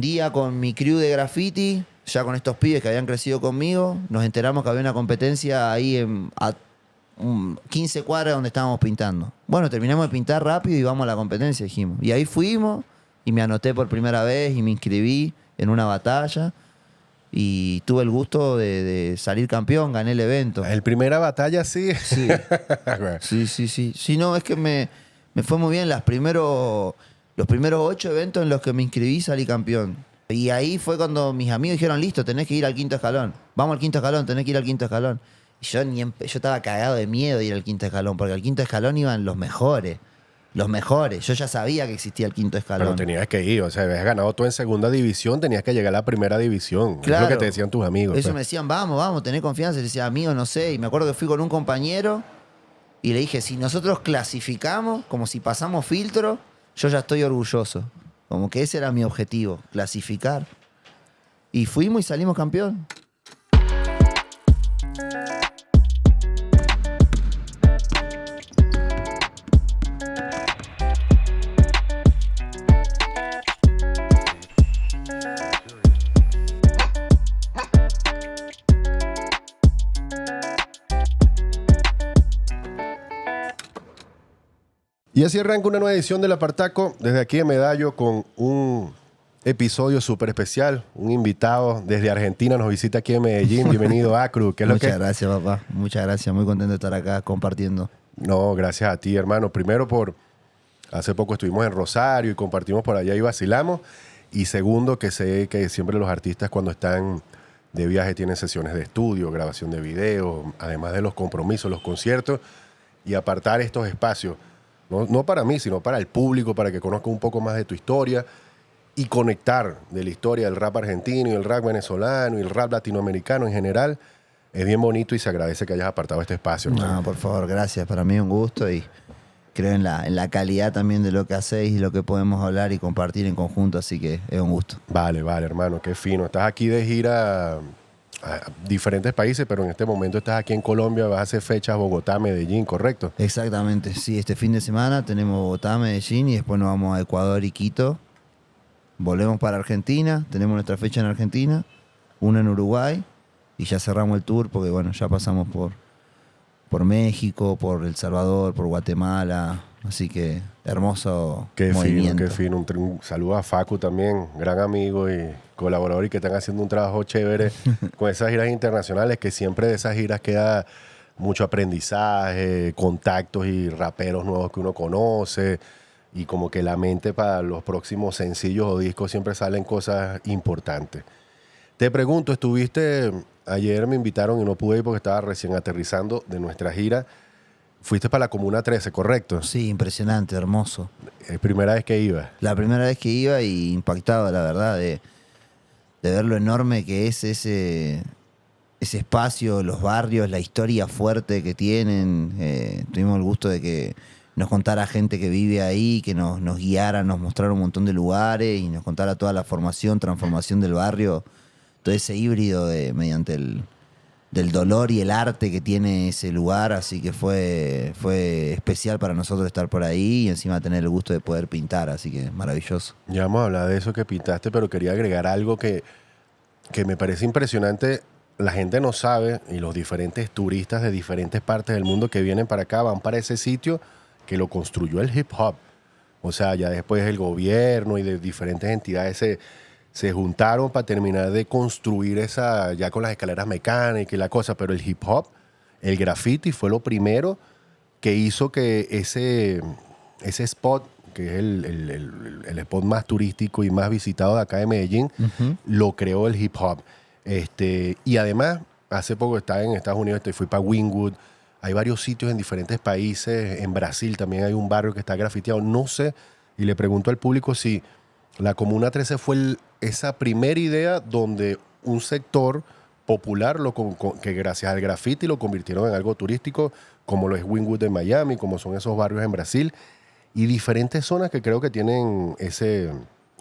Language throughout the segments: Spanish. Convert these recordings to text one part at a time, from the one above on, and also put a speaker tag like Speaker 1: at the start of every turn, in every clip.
Speaker 1: un día con mi crew de graffiti, ya con estos pibes que habían crecido conmigo, nos enteramos que había una competencia ahí a 15 cuadras donde estábamos pintando. Bueno, terminamos de pintar rápido y vamos a la competencia, dijimos. Y ahí fuimos y me anoté por primera vez y me inscribí en una batalla. Y tuve el gusto de salir campeón, gané el evento.
Speaker 2: El primera batalla, sí.
Speaker 1: Sí. Sí. Sí, no, es que me fue muy bien. Los primeros 8 eventos en los que me inscribí salí campeón. Y ahí fue cuando mis amigos dijeron, listo, tenés que ir al 5º escalón. Vamos al 5º escalón, tenés que ir al 5º escalón. Y yo estaba cagado de miedo de ir al 5º escalón, porque al 5º escalón iban los mejores. Los mejores. Yo ya sabía que existía el 5º escalón.
Speaker 2: Pero tenías que ir, o sea, habías ganado tú en segunda división, tenías que llegar a la primera división.
Speaker 1: Claro.
Speaker 2: Es lo que te decían tus amigos.
Speaker 1: Eso
Speaker 2: pues.
Speaker 1: me decían, vamos, tenés confianza. Y le decía, amigo, no sé. Y me acuerdo que fui con un compañero y le dije, si nosotros clasificamos, como si pasamos filtro, yo ya estoy orgulloso. Como que ese era mi objetivo, clasificar. Y fuimos y salimos campeón.
Speaker 2: Y así arranca una nueva edición del Apartaco desde aquí en Medallo con un episodio súper especial. Un invitado desde Argentina nos visita aquí en Medellín. Bienvenido, Acru. ¿Qué es lo que?
Speaker 1: Muchas gracias, papá. Muchas gracias. Muy contento de estar acá compartiendo.
Speaker 2: No, gracias a ti, hermano. Primero hace poco estuvimos en Rosario y compartimos por allá y vacilamos. Y segundo, que sé que siempre los artistas cuando están de viaje tienen sesiones de estudio, grabación de video, además de los compromisos, los conciertos, y apartar estos espacios. No para mí, sino para el público, para que conozca un poco más de tu historia y conectar de la historia del rap argentino y el rap venezolano y el rap latinoamericano en general. Es bien bonito y se agradece que hayas apartado este espacio, hermano.
Speaker 1: No, por favor, gracias. Para mí es un gusto y creo en la calidad también de lo que hacéis y lo que podemos hablar y compartir en conjunto, así que es un gusto.
Speaker 2: Vale, hermano, qué fino. Estás aquí de gira a diferentes países, pero en este momento estás aquí en Colombia, vas a hacer fechas Bogotá, Medellín, ¿correcto?
Speaker 1: Exactamente, sí, este fin de semana tenemos Bogotá, Medellín y después nos vamos a Ecuador y Quito. Volvemos para Argentina, tenemos nuestra fecha en Argentina, una en Uruguay y ya cerramos el tour porque bueno, ya pasamos por México, por El Salvador, por Guatemala, así que hermoso movimiento.
Speaker 2: Qué fino. Un saludo a Facu también, gran amigo y colaborador y que están haciendo un trabajo chévere con esas giras internacionales, que siempre de esas giras queda mucho aprendizaje, contactos y raperos nuevos que uno conoce y como que la mente para los próximos sencillos o discos siempre salen cosas importantes. Te pregunto, ayer me invitaron y no pude ir porque estaba recién aterrizando de nuestra gira. Fuiste para la Comuna 13, ¿correcto?
Speaker 1: Sí, impresionante, hermoso.
Speaker 2: Es primera vez que iba.
Speaker 1: La primera vez que iba y impactado, la verdad, de ver lo enorme que es ese espacio, los barrios, la historia fuerte que tienen. Tuvimos el gusto de que nos contara gente que vive ahí, que nos guiara, nos mostrara un montón de lugares y nos contara toda la transformación del barrio, todo ese híbrido mediante del dolor y el arte que tiene ese lugar, así que fue especial para nosotros estar por ahí y encima tener el gusto de poder pintar, así que maravilloso.
Speaker 2: Ya vamos a hablar de eso que pintaste, pero quería agregar algo que me parece impresionante. La gente no sabe y los diferentes turistas de diferentes partes del mundo que vienen para acá van para ese sitio que lo construyó el hip hop. O sea, ya después el gobierno y de diferentes entidades se juntaron para terminar de construir ya con las escaleras mecánicas y la cosa, pero el hip hop, el graffiti fue lo primero que hizo que ese spot, que es el spot más turístico y más visitado de acá de Medellín, lo creó el hip hop. Y además, hace poco estaba en Estados Unidos, fui para Wynwood, hay varios sitios en diferentes países, en Brasil también hay un barrio que está grafiteado, no sé, y le pregunto al público si la Comuna 13 fue esa primera idea donde un sector popular que gracias al graffiti lo convirtieron en algo turístico, como lo es Wynwood de Miami, como son esos barrios en Brasil, y diferentes zonas que creo que tienen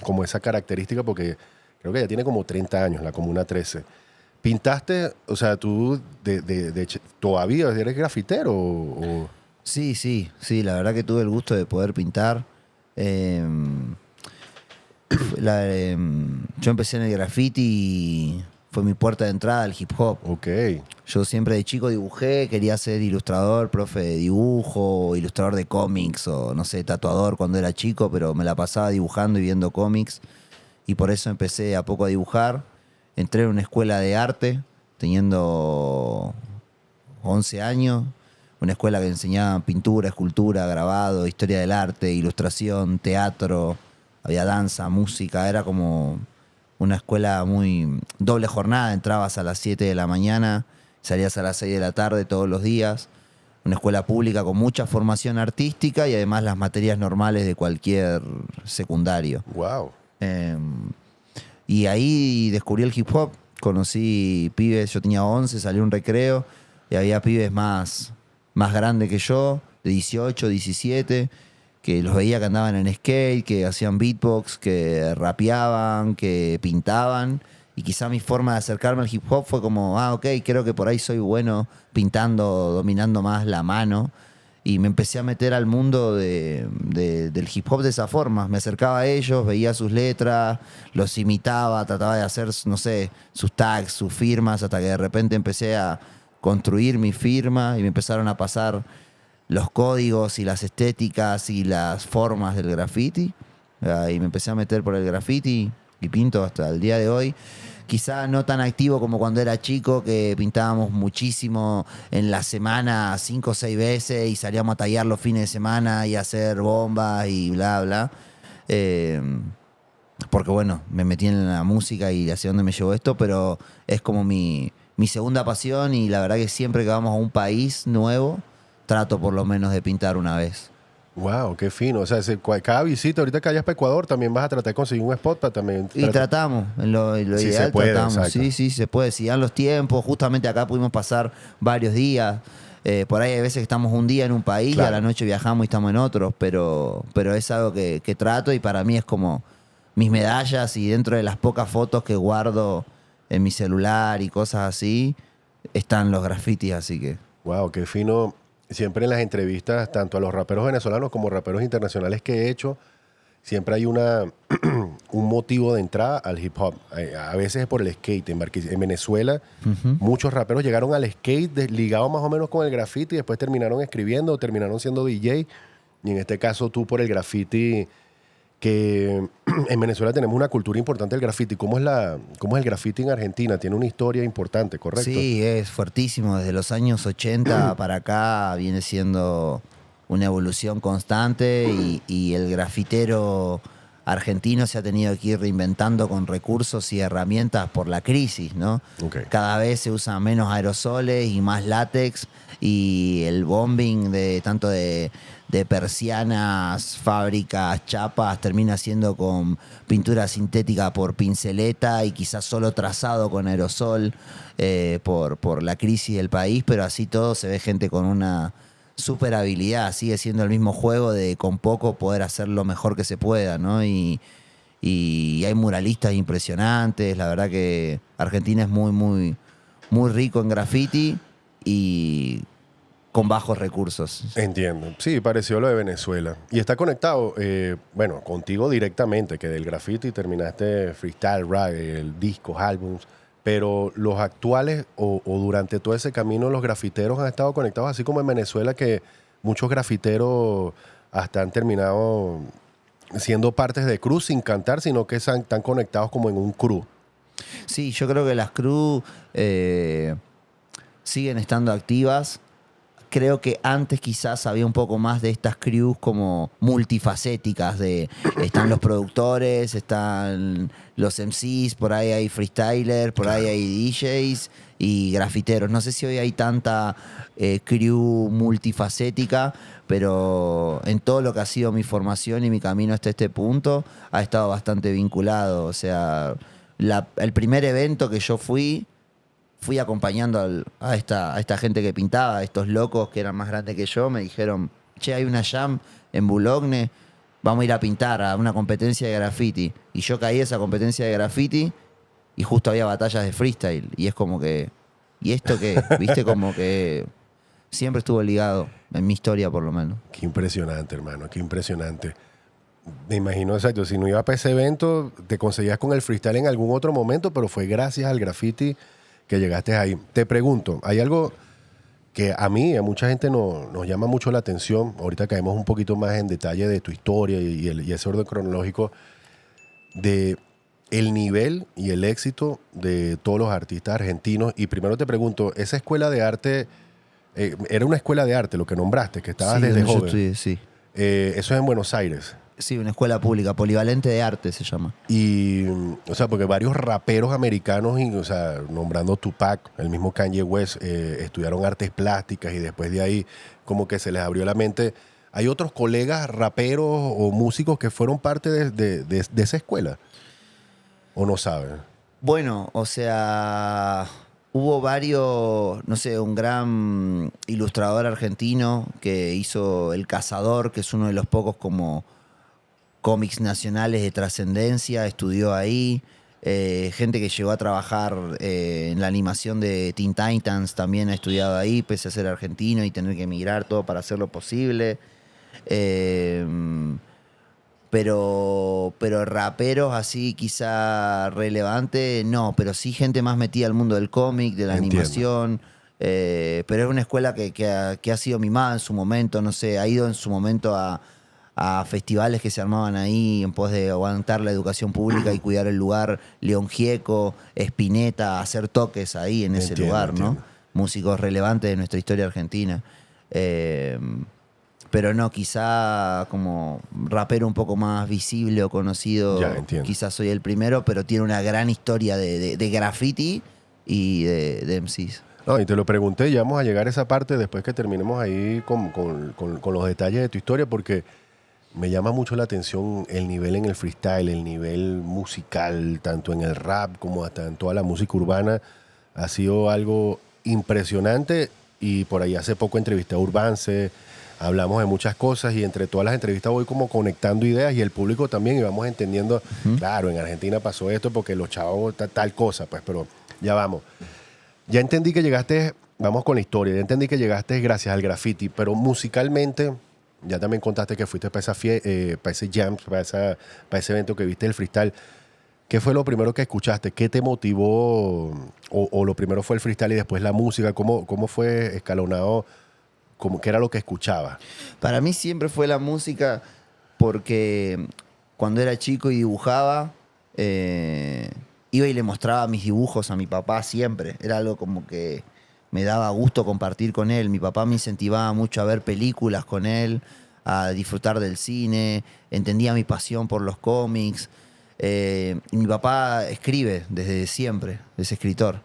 Speaker 2: como esa característica, porque creo que ya tiene como 30 años la Comuna 13. ¿Pintaste, o sea, tú todavía eres grafitero? ¿O?
Speaker 1: Sí, la verdad que tuve el gusto de poder pintar. Yo empecé en el graffiti y fue mi puerta de entrada al hip hop.
Speaker 2: Ok.
Speaker 1: Yo siempre de chico dibujé, quería ser ilustrador, profe de dibujo, ilustrador de cómics o no sé, tatuador cuando era chico, pero me la pasaba dibujando y viendo cómics y por eso empecé a poco a dibujar. Entré en una escuela de arte teniendo 11 años, una escuela que enseñaba pintura, escultura, grabado, historia del arte, ilustración, teatro, había danza, música, era como una escuela muy doble jornada, entrabas a las 7 de la mañana, salías a las 6 de la tarde todos los días, una escuela pública con mucha formación artística y además las materias normales de cualquier secundario.
Speaker 2: Wow.
Speaker 1: Eh, y ahí descubrí el hip hop, conocí pibes, yo tenía 11, salí a un recreo y había pibes más grandes que yo, de 18, 17, que los veía que andaban en skate, que hacían beatbox, que rapeaban, que pintaban. Y quizá mi forma de acercarme al hip hop fue como, ok, creo que por ahí soy bueno pintando, dominando más la mano. Y me empecé a meter al mundo del hip hop de esa forma. Me acercaba a ellos, veía sus letras, los imitaba, trataba de hacer, no sé, sus tags, sus firmas, hasta que de repente empecé a construir mi firma y me empezaron a pasar los códigos y las estéticas y las formas del graffiti. Y me empecé a meter por el graffiti y pinto hasta el día de hoy. Quizá no tan activo como cuando era chico, que pintábamos muchísimo en la semana 5 o 6 veces y salíamos a tallar los fines de semana y a hacer bombas y bla, bla. Porque bueno, me metí en la música y hacia dónde me llevó esto, pero es como mi segunda pasión y la verdad que siempre que vamos a un país nuevo, trato por lo menos de pintar una vez.
Speaker 2: Wow, qué fino. O sea, cada visita, ahorita que vayas para Ecuador, también vas a tratar de conseguir un spot para también.
Speaker 1: Y tratamos, en lo
Speaker 2: Sí,
Speaker 1: ideal
Speaker 2: se puede,
Speaker 1: tratamos.
Speaker 2: exacto.
Speaker 1: Sí, se puede. Si dan los tiempos, justamente acá pudimos pasar varios días. Por ahí hay veces que estamos un día en un país
Speaker 2: Claro.
Speaker 1: y a la noche viajamos y estamos en otros, pero es algo que trato y para mí es como mis medallas y dentro de las pocas fotos que guardo en mi celular y cosas así, están los grafitis, así que...
Speaker 2: Wow, qué fino. Siempre en las entrevistas, tanto a los raperos venezolanos como raperos internacionales que he hecho, siempre hay un motivo de entrada al hip hop. A veces es por el skate. En Venezuela, muchos raperos llegaron al skate ligados más o menos con el graffiti y después terminaron escribiendo o terminaron siendo DJ. Y en este caso tú por el graffiti, que en Venezuela tenemos una cultura importante del graffiti. ¿Cómo es el graffiti en Argentina? Tiene una historia importante, ¿correcto?
Speaker 1: Sí, es fuertísimo. Desde los años 80 para acá viene siendo una evolución constante y el grafitero argentino se ha tenido que ir reinventando con recursos y herramientas por la crisis, ¿no?
Speaker 2: Ok.
Speaker 1: Cada vez se usan menos aerosoles y más látex y el bombing tanto de persianas, fábricas, chapas, termina siendo con pintura sintética por pinceleta y quizás solo trazado con aerosol por la crisis del país, pero así todo se ve gente con una super habilidad, sigue siendo el mismo juego de con poco poder hacer lo mejor que se pueda, ¿no? Y hay muralistas impresionantes, la verdad que Argentina es muy, muy, muy rico en graffiti y con bajos recursos.
Speaker 2: Entiendo. Sí, pareció lo de Venezuela. Y está conectado, bueno, contigo directamente, que del graffiti terminaste freestyle, rap, el discos, álbums, pero los actuales o durante todo ese camino los grafiteros han estado conectados, así como en Venezuela que muchos grafiteros hasta han terminado siendo partes de crew sin cantar, sino que están conectados como en un crew.
Speaker 1: Sí, yo creo que las crew siguen estando activas. Creo que antes quizás había un poco más de estas crews como multifacéticas, están los productores, están los MCs, por ahí hay freestylers, por ahí hay DJs y grafiteros. No sé si hoy hay tanta crew multifacética, pero en todo lo que ha sido mi formación y mi camino hasta este punto ha estado bastante vinculado. O sea, el primer evento que yo fui acompañando a esta gente que pintaba, a estos locos que eran más grandes que yo, me dijeron, che, hay una jam en Boulogne, vamos a ir a pintar a una competencia de graffiti. Y yo caí a esa competencia de graffiti y justo había batallas de freestyle. Y es como que, ¿y esto qué? ¿Viste? Como que siempre estuvo ligado, en mi historia por lo menos.
Speaker 2: Qué impresionante, hermano, qué impresionante. Me imagino, exacto. Si no ibas para ese evento, te conseguías con el freestyle en algún otro momento, pero fue gracias al graffiti que llegaste ahí. Te pregunto, hay algo que a mí, a mucha gente nos llama mucho la atención. Ahorita caemos un poquito más en detalle de tu historia y ese orden cronológico de el nivel y el éxito de todos los artistas argentinos. Y primero te pregunto, esa escuela de arte, era una escuela de arte lo que nombraste, que estabas
Speaker 1: Sí,
Speaker 2: desde
Speaker 1: donde yo
Speaker 2: joven.
Speaker 1: estudié, sí.
Speaker 2: Eso es en Buenos Aires.
Speaker 1: Sí, una escuela pública, polivalente de arte se llama.
Speaker 2: Y, o sea, porque varios raperos americanos, o sea, nombrando Tupac, el mismo Kanye West, estudiaron artes plásticas y después de ahí como que se les abrió la mente. ¿Hay otros colegas raperos o músicos que fueron parte de esa escuela? ¿O no saben?
Speaker 1: Bueno, o sea, hubo varios, no sé, un gran ilustrador argentino que hizo El Cazador, que es uno de los pocos como cómics nacionales de trascendencia, estudió ahí. Gente que llegó a trabajar en la animación de Teen Titans también ha estudiado ahí, pese a ser argentino y tener que emigrar todo para hacer lo posible. Eh, pero raperos así quizá relevante, no, pero sí gente más metida al mundo del cómic, de la
Speaker 2: Entiendo.
Speaker 1: animación. Pero es una escuela que ha sido mimada en su momento, no sé, ha ido en su momento a festivales que se armaban ahí en pos de aguantar la educación pública y cuidar el lugar. León Gieco, Spinetta, hacer toques ahí en ese
Speaker 2: Entiendo,
Speaker 1: lugar, ¿no?
Speaker 2: entiendo.
Speaker 1: Músicos relevantes de nuestra historia argentina. Pero no, quizá como rapero un poco más visible o conocido,
Speaker 2: Ya, entiendo.
Speaker 1: quizás soy el primero, pero tiene una gran historia de graffiti y de MCs.
Speaker 2: No, y te lo pregunté, ya vamos a llegar a esa parte después que terminemos ahí con los detalles de tu historia, porque me llama mucho la atención el nivel en el freestyle, el nivel musical, tanto en el rap como hasta en toda la música urbana. Ha sido algo impresionante y por ahí hace poco entrevisté a Urbance, hablamos de muchas cosas y entre todas las entrevistas voy como conectando ideas y el público también y vamos entendiendo, claro, en Argentina pasó esto porque los chavos tal cosa, pues, pero ya vamos. Ya entendí que llegaste, vamos con la historia, ya entendí que llegaste gracias al graffiti, pero musicalmente, ya también contaste que fuiste para ese jam, para ese evento que viste el freestyle. ¿Qué fue lo primero que escuchaste? ¿Qué te motivó? O lo primero fue el freestyle y después la música. ¿Cómo fue escalonado? ¿Qué era lo que escuchabas?
Speaker 1: Para mí siempre fue la música porque cuando era chico y dibujaba, iba y le mostraba mis dibujos a mi papá siempre. Era algo como que me daba gusto compartir con él. Mi papá me incentivaba mucho a ver películas con él, a disfrutar del cine, entendía mi pasión por los cómics. Y mi papá escribe desde siempre, es escritor.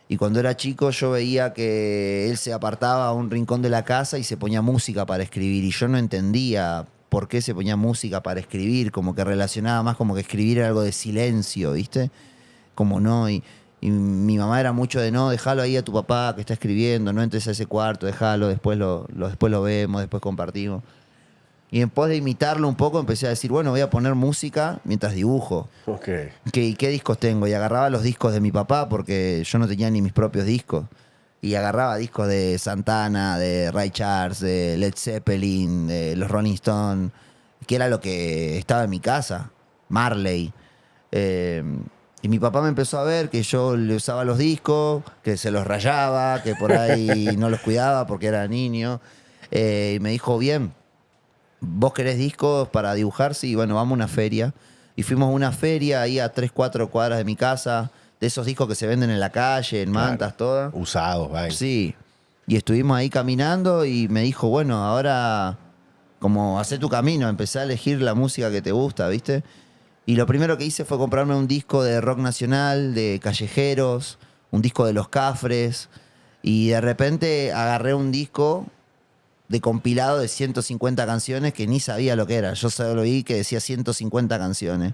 Speaker 1: Y cuando era chico yo veía que él se apartaba a un rincón de la casa y se ponía música para escribir. Y yo no entendía por qué se ponía música para escribir, como que relacionaba más como que escribir era algo de silencio, ¿viste? Como no, y mi mamá era mucho de no, déjalo ahí a tu papá que está escribiendo, no entres a ese cuarto, déjalo, después lo vemos, después compartimos. Y en pos de imitarlo un poco empecé a decir, bueno, voy a poner música mientras dibujo.
Speaker 2: Ok.
Speaker 1: ¿Qué discos tengo? Y agarraba los discos de mi papá porque yo no tenía ni mis propios discos. Y agarraba discos de Santana, de Ray Charles, de Led Zeppelin, de los Rolling Stones, que era lo que estaba en mi casa. Marley. Y mi papá me empezó a ver que yo le usaba los discos, que se los rayaba, que por ahí no los cuidaba porque era niño. Y me dijo, bien, ¿vos querés discos para dibujar? Sí, bueno, vamos a una feria. Y fuimos a una feria ahí a 3, 4 cuadras de mi casa, de esos discos que se venden en la calle, en mantas, todas.
Speaker 2: Usados, vaina.
Speaker 1: Sí. Y estuvimos ahí caminando y me dijo, bueno, ahora como hacé tu camino, empecé a elegir la música que te gusta, ¿viste? Y lo primero que hice fue comprarme un disco de rock nacional, de Callejeros, un disco de Los Cafres. Y de repente agarré un disco de compilado de 150 canciones que ni sabía lo que era. Yo solo vi que decía 150 canciones.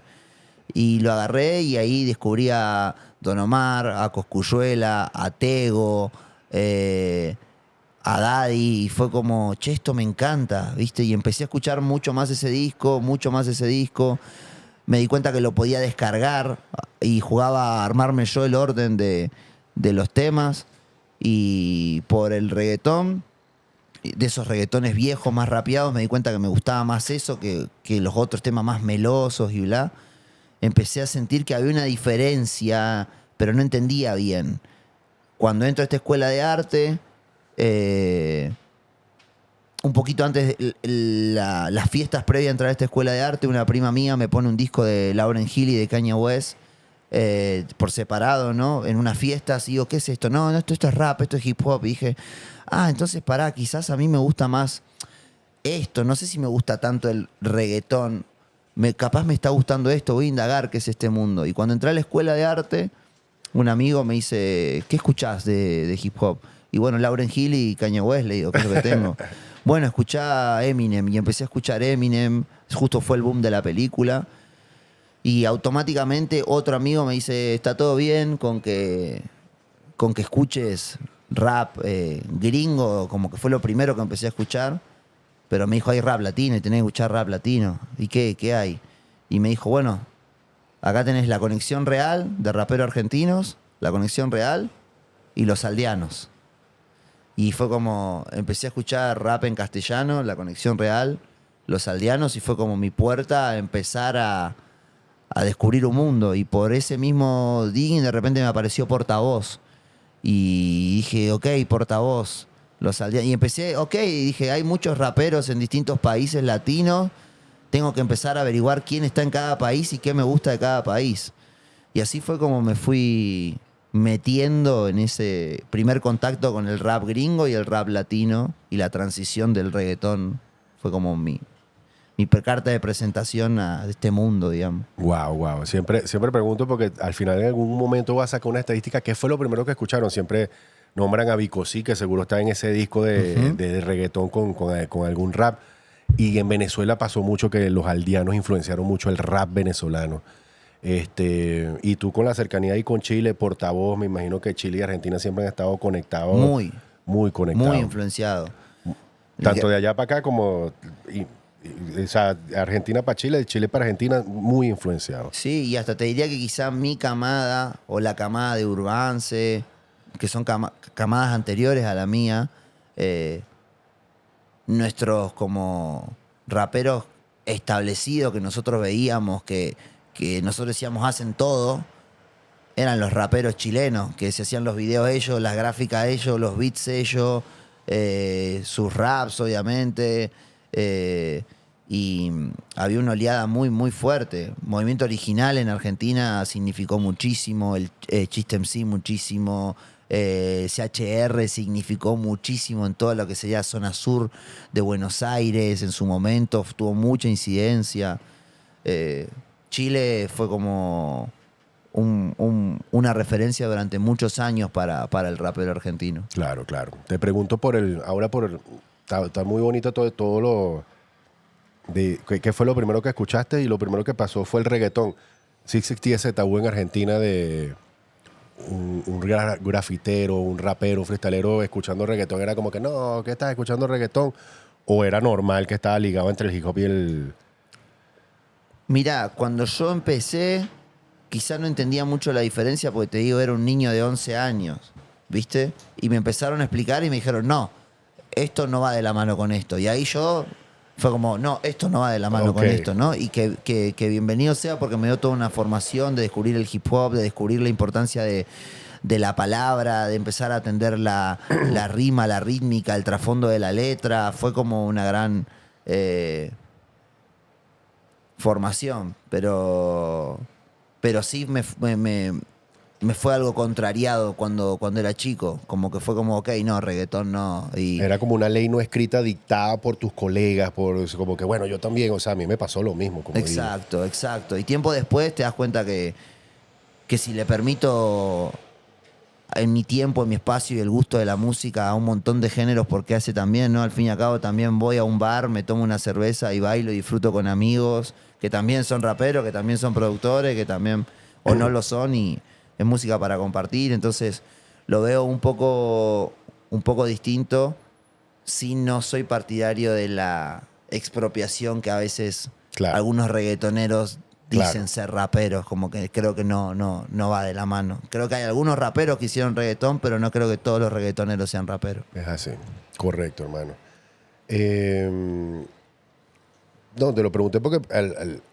Speaker 1: Y lo agarré y ahí descubrí a Don Omar, a Cosculluela, a Tego, a Daddy. Y fue como, che, esto me encanta, ¿viste? Y empecé a escuchar mucho más ese disco, mucho más ese disco. Me di cuenta que lo podía descargar y jugaba a armarme yo el orden de los temas. Y por el reggaetón de esos reggaetones viejos, más rapeados, me di cuenta que me gustaba más eso que los otros temas más melosos y bla. Empecé a sentir que había una diferencia, pero no entendía bien. Cuando entro a esta escuela de arte, un poquito antes de las fiestas previas a entrar a esta escuela de arte, una prima mía me pone un disco de Lauryn Hill y de Kanye West por separado, ¿no? En unas fiestas, y digo, ¿qué es esto? No, esto es rap, esto es hip hop. Y dije, entonces pará, quizás a mí me gusta más esto, no sé si me gusta tanto el reggaetón. Capaz me está gustando esto, voy a indagar qué es este mundo. Y cuando entré a la escuela de arte, un amigo me dice, ¿qué escuchás de hip hop? Y bueno, Lauryn Hill y Kanye West, le digo, ¿qué es lo que tengo? Bueno, escuchá Eminem. Y empecé a escuchar Eminem. Justo fue el boom de la película. Y automáticamente otro amigo me dice, está todo bien con que escuches rap gringo, como que fue lo primero que empecé a escuchar. Pero me dijo, hay rap latino y tenés que escuchar rap latino. ¿Y qué hay? Y me dijo, bueno, acá tenés La Conexión Real de raperos argentinos, La Conexión Real y Los Aldeanos. Y fue como, empecé a escuchar rap en castellano, La Conexión Real, Los Aldeanos, y fue como mi puerta a empezar a descubrir un mundo. Y por ese mismo digging de repente me apareció Portavoz. Y dije, ok, Portavoz. Y empecé, y dije, hay muchos raperos en distintos países latinos, tengo que empezar a averiguar quién está en cada país y qué me gusta de cada país. Y así fue como me fui metiendo en ese primer contacto con el rap gringo y el rap latino, y la transición del reggaetón fue como mi carta de presentación a este mundo, digamos.
Speaker 2: Wow. Siempre pregunto porque al final en algún momento voy a sacar una estadística. ¿Qué fue lo primero que escucharon? Siempre nombran a Vico C, que seguro está en ese disco de reggaetón con algún rap. Y en Venezuela pasó mucho que los aldeanos influenciaron mucho el rap venezolano. Y tú con la cercanía ahí con Chile, Portavoz, me imagino que Chile y Argentina siempre han estado conectados. Muy conectados.
Speaker 1: Muy influenciados.
Speaker 2: Tanto de allá para acá como... o sea, Argentina para Chile, de Chile para Argentina, muy influenciado.
Speaker 1: Sí, y hasta te diría que quizá mi camada o la camada de Urbance, que son camadas anteriores a la mía, nuestros como raperos establecidos que nosotros veíamos, que nosotros decíamos hacen todo, eran los raperos chilenos, que se hacían los videos ellos, las gráficas ellos, los beats ellos, sus raps obviamente, y había una oleada muy, muy fuerte. Movimiento Original en Argentina significó muchísimo, el Chiste MC muchísimo, CHR significó muchísimo en todo lo que sería zona sur de Buenos Aires, en su momento tuvo mucha incidencia. Chile fue como una referencia durante muchos años para el rapero argentino.
Speaker 2: Claro. Te pregunto está muy bonito todo lo... ¿Qué fue lo primero que escuchaste? Y lo primero que pasó fue el reggaetón. Sí existía ese tabú en Argentina de un grafitero, un rapero, freestalero escuchando reggaetón. Era como que, no, ¿qué estás escuchando reggaetón? ¿O era normal que estaba ligado entre el hip hop y el...?
Speaker 1: Mirá, cuando yo empecé, quizá no entendía mucho la diferencia porque te digo, era un niño de 11 años, ¿viste? Y me empezaron a explicar y me dijeron, no, esto no va de la mano con esto. Y ahí yo... Fue como, no, esto no va de la mano con esto, ¿no? Y que bienvenido sea porque me dio toda una formación de descubrir el hip hop, de descubrir la importancia de la palabra, de empezar a atender la rima, la rítmica, el trasfondo de la letra. Fue como una gran formación, pero sí me fue algo contrariado cuando era chico. Como que fue como, ok, no, reggaetón no. Y
Speaker 2: era como una ley no escrita dictada por tus colegas, como que, bueno, yo también, o sea, a mí me pasó lo mismo. Como
Speaker 1: exacto. Y tiempo después te das cuenta que si le permito en mi tiempo, en mi espacio y el gusto de la música a un montón de géneros, porque hace también, ¿no? Al fin y al cabo también voy a un bar, me tomo una cerveza y bailo y disfruto con amigos que también son raperos, que también son productores, que también o no lo son, y es música para compartir. Entonces lo veo un poco distinto. Sí, no soy partidario de la expropiación que a veces algunos reggaetoneros dicen ser raperos, como que creo que no va de la mano. Creo que hay algunos raperos que hicieron reggaetón, pero no creo que todos los reggaetoneros sean raperos.
Speaker 2: Es así, correcto, hermano. Eh, no, te lo pregunté porque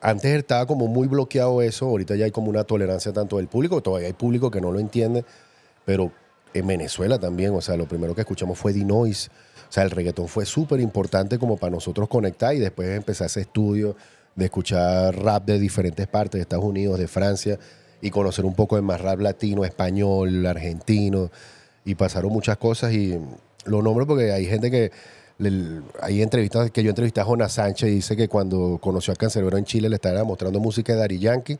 Speaker 2: antes estaba como muy bloqueado eso, ahorita ya hay como una tolerancia tanto del público, todavía hay público que no lo entiende, pero en Venezuela también, o sea, lo primero que escuchamos fue Dinois, o sea, el reggaetón fue súper importante como para nosotros conectar y después empezar ese estudio de escuchar rap de diferentes partes, de Estados Unidos, de Francia, y conocer un poco de más rap latino, español, argentino, y pasaron muchas cosas y lo nombro porque hay gente que hay entrevistas que yo entrevisté a Jonas Sánchez y dice que cuando conoció a Canserbero en Chile le estaba mostrando música de Daddy Yankee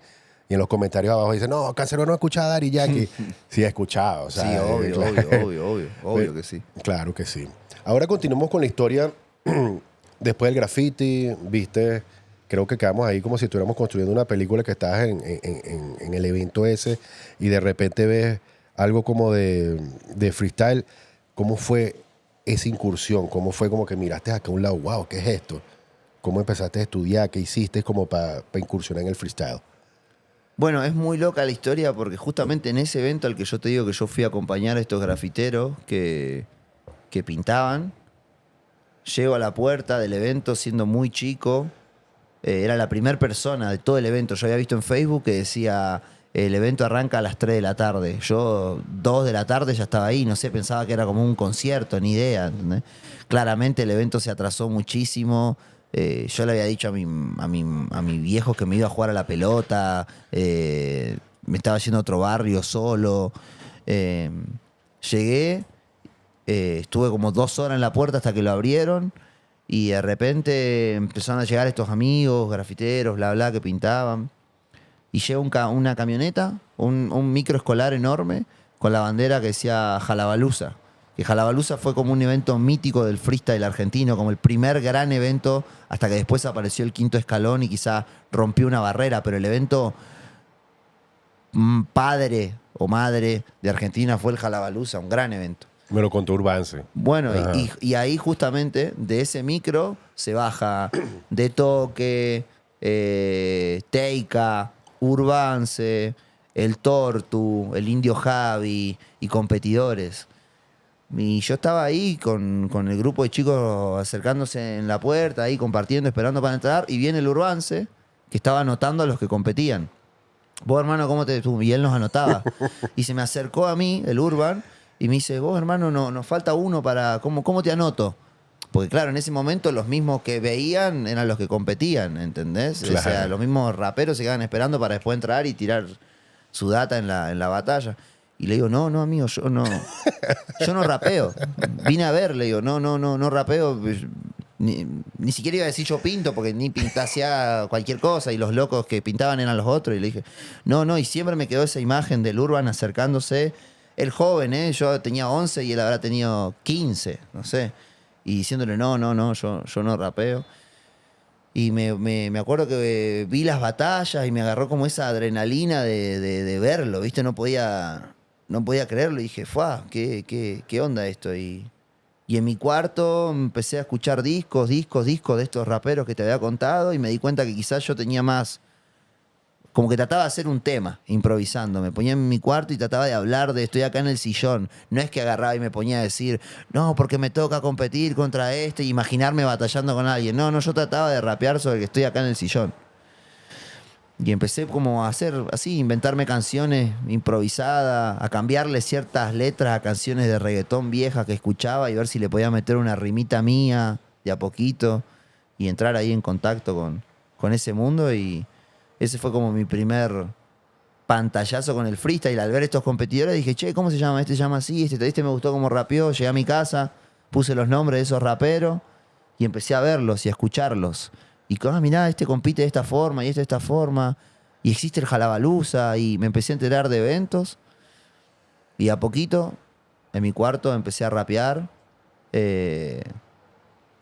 Speaker 2: y en los comentarios abajo dice, no, Canserbero no escuchaba a Daddy Yankee. Sí, he escuchado. O sea,
Speaker 1: Sí, obvio,
Speaker 2: claro,
Speaker 1: obvio que sí.
Speaker 2: claro que sí. Ahora continuamos con la historia después del graffiti, viste, creo que quedamos ahí como si estuviéramos construyendo una película que estabas en el evento ese y de repente ves algo como de freestyle. ¿Cómo fue esa incursión? ¿Cómo fue como que miraste acá a un lado, wow, ¿qué es esto? ¿Cómo empezaste a estudiar? ¿Qué hiciste como para incursionar en el freestyle?
Speaker 1: Bueno, es muy loca la historia porque justamente en ese evento al que yo te digo que yo fui a acompañar a estos grafiteros que pintaban, llego a la puerta del evento siendo muy chico. Era la primera persona de todo el evento. Yo había visto en Facebook que decía, el evento arranca a las 3 de la tarde. Yo, 2 de la tarde ya estaba ahí, no sé, pensaba que era como un concierto, ni idea, ¿entendés? Claramente el evento se atrasó muchísimo. Yo le había dicho a mi viejo que me iba a jugar a la pelota. Me estaba yendo a otro barrio solo. Llegué, estuve como 2 horas en la puerta hasta que lo abrieron. Y de repente empezaron a llegar estos amigos, grafiteros, bla, bla, que pintaban. Y llega una camioneta, un micro escolar enorme, con la bandera que decía Jalabaluza. Que Jalabaluza fue como un evento mítico del freestyle argentino, como el primer gran evento, hasta que después apareció el quinto escalón y quizá rompió una barrera. Pero el evento padre o madre de Argentina fue el Jalabaluza, un gran evento.
Speaker 2: Me lo contó Urbance.
Speaker 1: Bueno,
Speaker 2: Ajá.
Speaker 1: y ahí justamente de ese micro se baja De Toque, Teika, Urbance, El Tortu, el Indio Javi y competidores. Y yo estaba ahí con el grupo de chicos acercándose en la puerta, ahí compartiendo, esperando para entrar, y viene el Urbance, que estaba anotando a los que competían. Vos, hermano, ¿cómo te...? Y él nos anotaba. Y se me acercó a mí, el Urban, y me dice, vos, hermano, no, nos falta uno para... ¿Cómo te anoto? Porque claro, en ese momento los mismos que veían eran los que competían, ¿entendés?
Speaker 2: Claro.
Speaker 1: O sea, los mismos raperos se quedaban esperando para después entrar y tirar su data en la batalla. Y le digo, no, amigo, yo no rapeo. Vine a ver, le digo, no rapeo. Ni siquiera iba a decir yo pinto, porque ni hacía cualquier cosa y los locos que pintaban eran los otros. Y le dije, no, y siempre me quedó esa imagen del Urban acercándose. El joven, yo tenía 11 y él habrá tenido 15, no sé. Y diciéndole, no, yo no rapeo. Y me acuerdo que vi las batallas y me agarró como esa adrenalina de verlo, ¿viste? No podía creerlo y dije, ¡fua! ¿Qué onda esto? Y en mi cuarto empecé a escuchar discos de estos raperos que te había contado y me di cuenta que quizás yo tenía más... Como que trataba de hacer un tema, improvisando. Me ponía en mi cuarto y trataba de hablar de estoy acá en el sillón. No es que agarraba y me ponía a decir, no, porque me toca competir contra este y imaginarme batallando con alguien. No, yo trataba de rapear sobre que estoy acá en el sillón. Y empecé como a hacer así, inventarme canciones improvisadas, a cambiarle ciertas letras a canciones de reggaetón viejas que escuchaba y ver si le podía meter una rimita mía de a poquito y entrar ahí en contacto con ese mundo. Y ese fue como mi primer pantallazo con el freestyle. Al ver estos competidores dije, che, ¿cómo se llama? Este se llama así, este me gustó cómo rapeó. Llegué a mi casa, puse los nombres de esos raperos y empecé a verlos y a escucharlos. Y mirá, este compite de esta forma y este de esta forma. Y existe el Jalabaluza. Y me empecé a enterar de eventos. Y a poquito, en mi cuarto, empecé a rapear.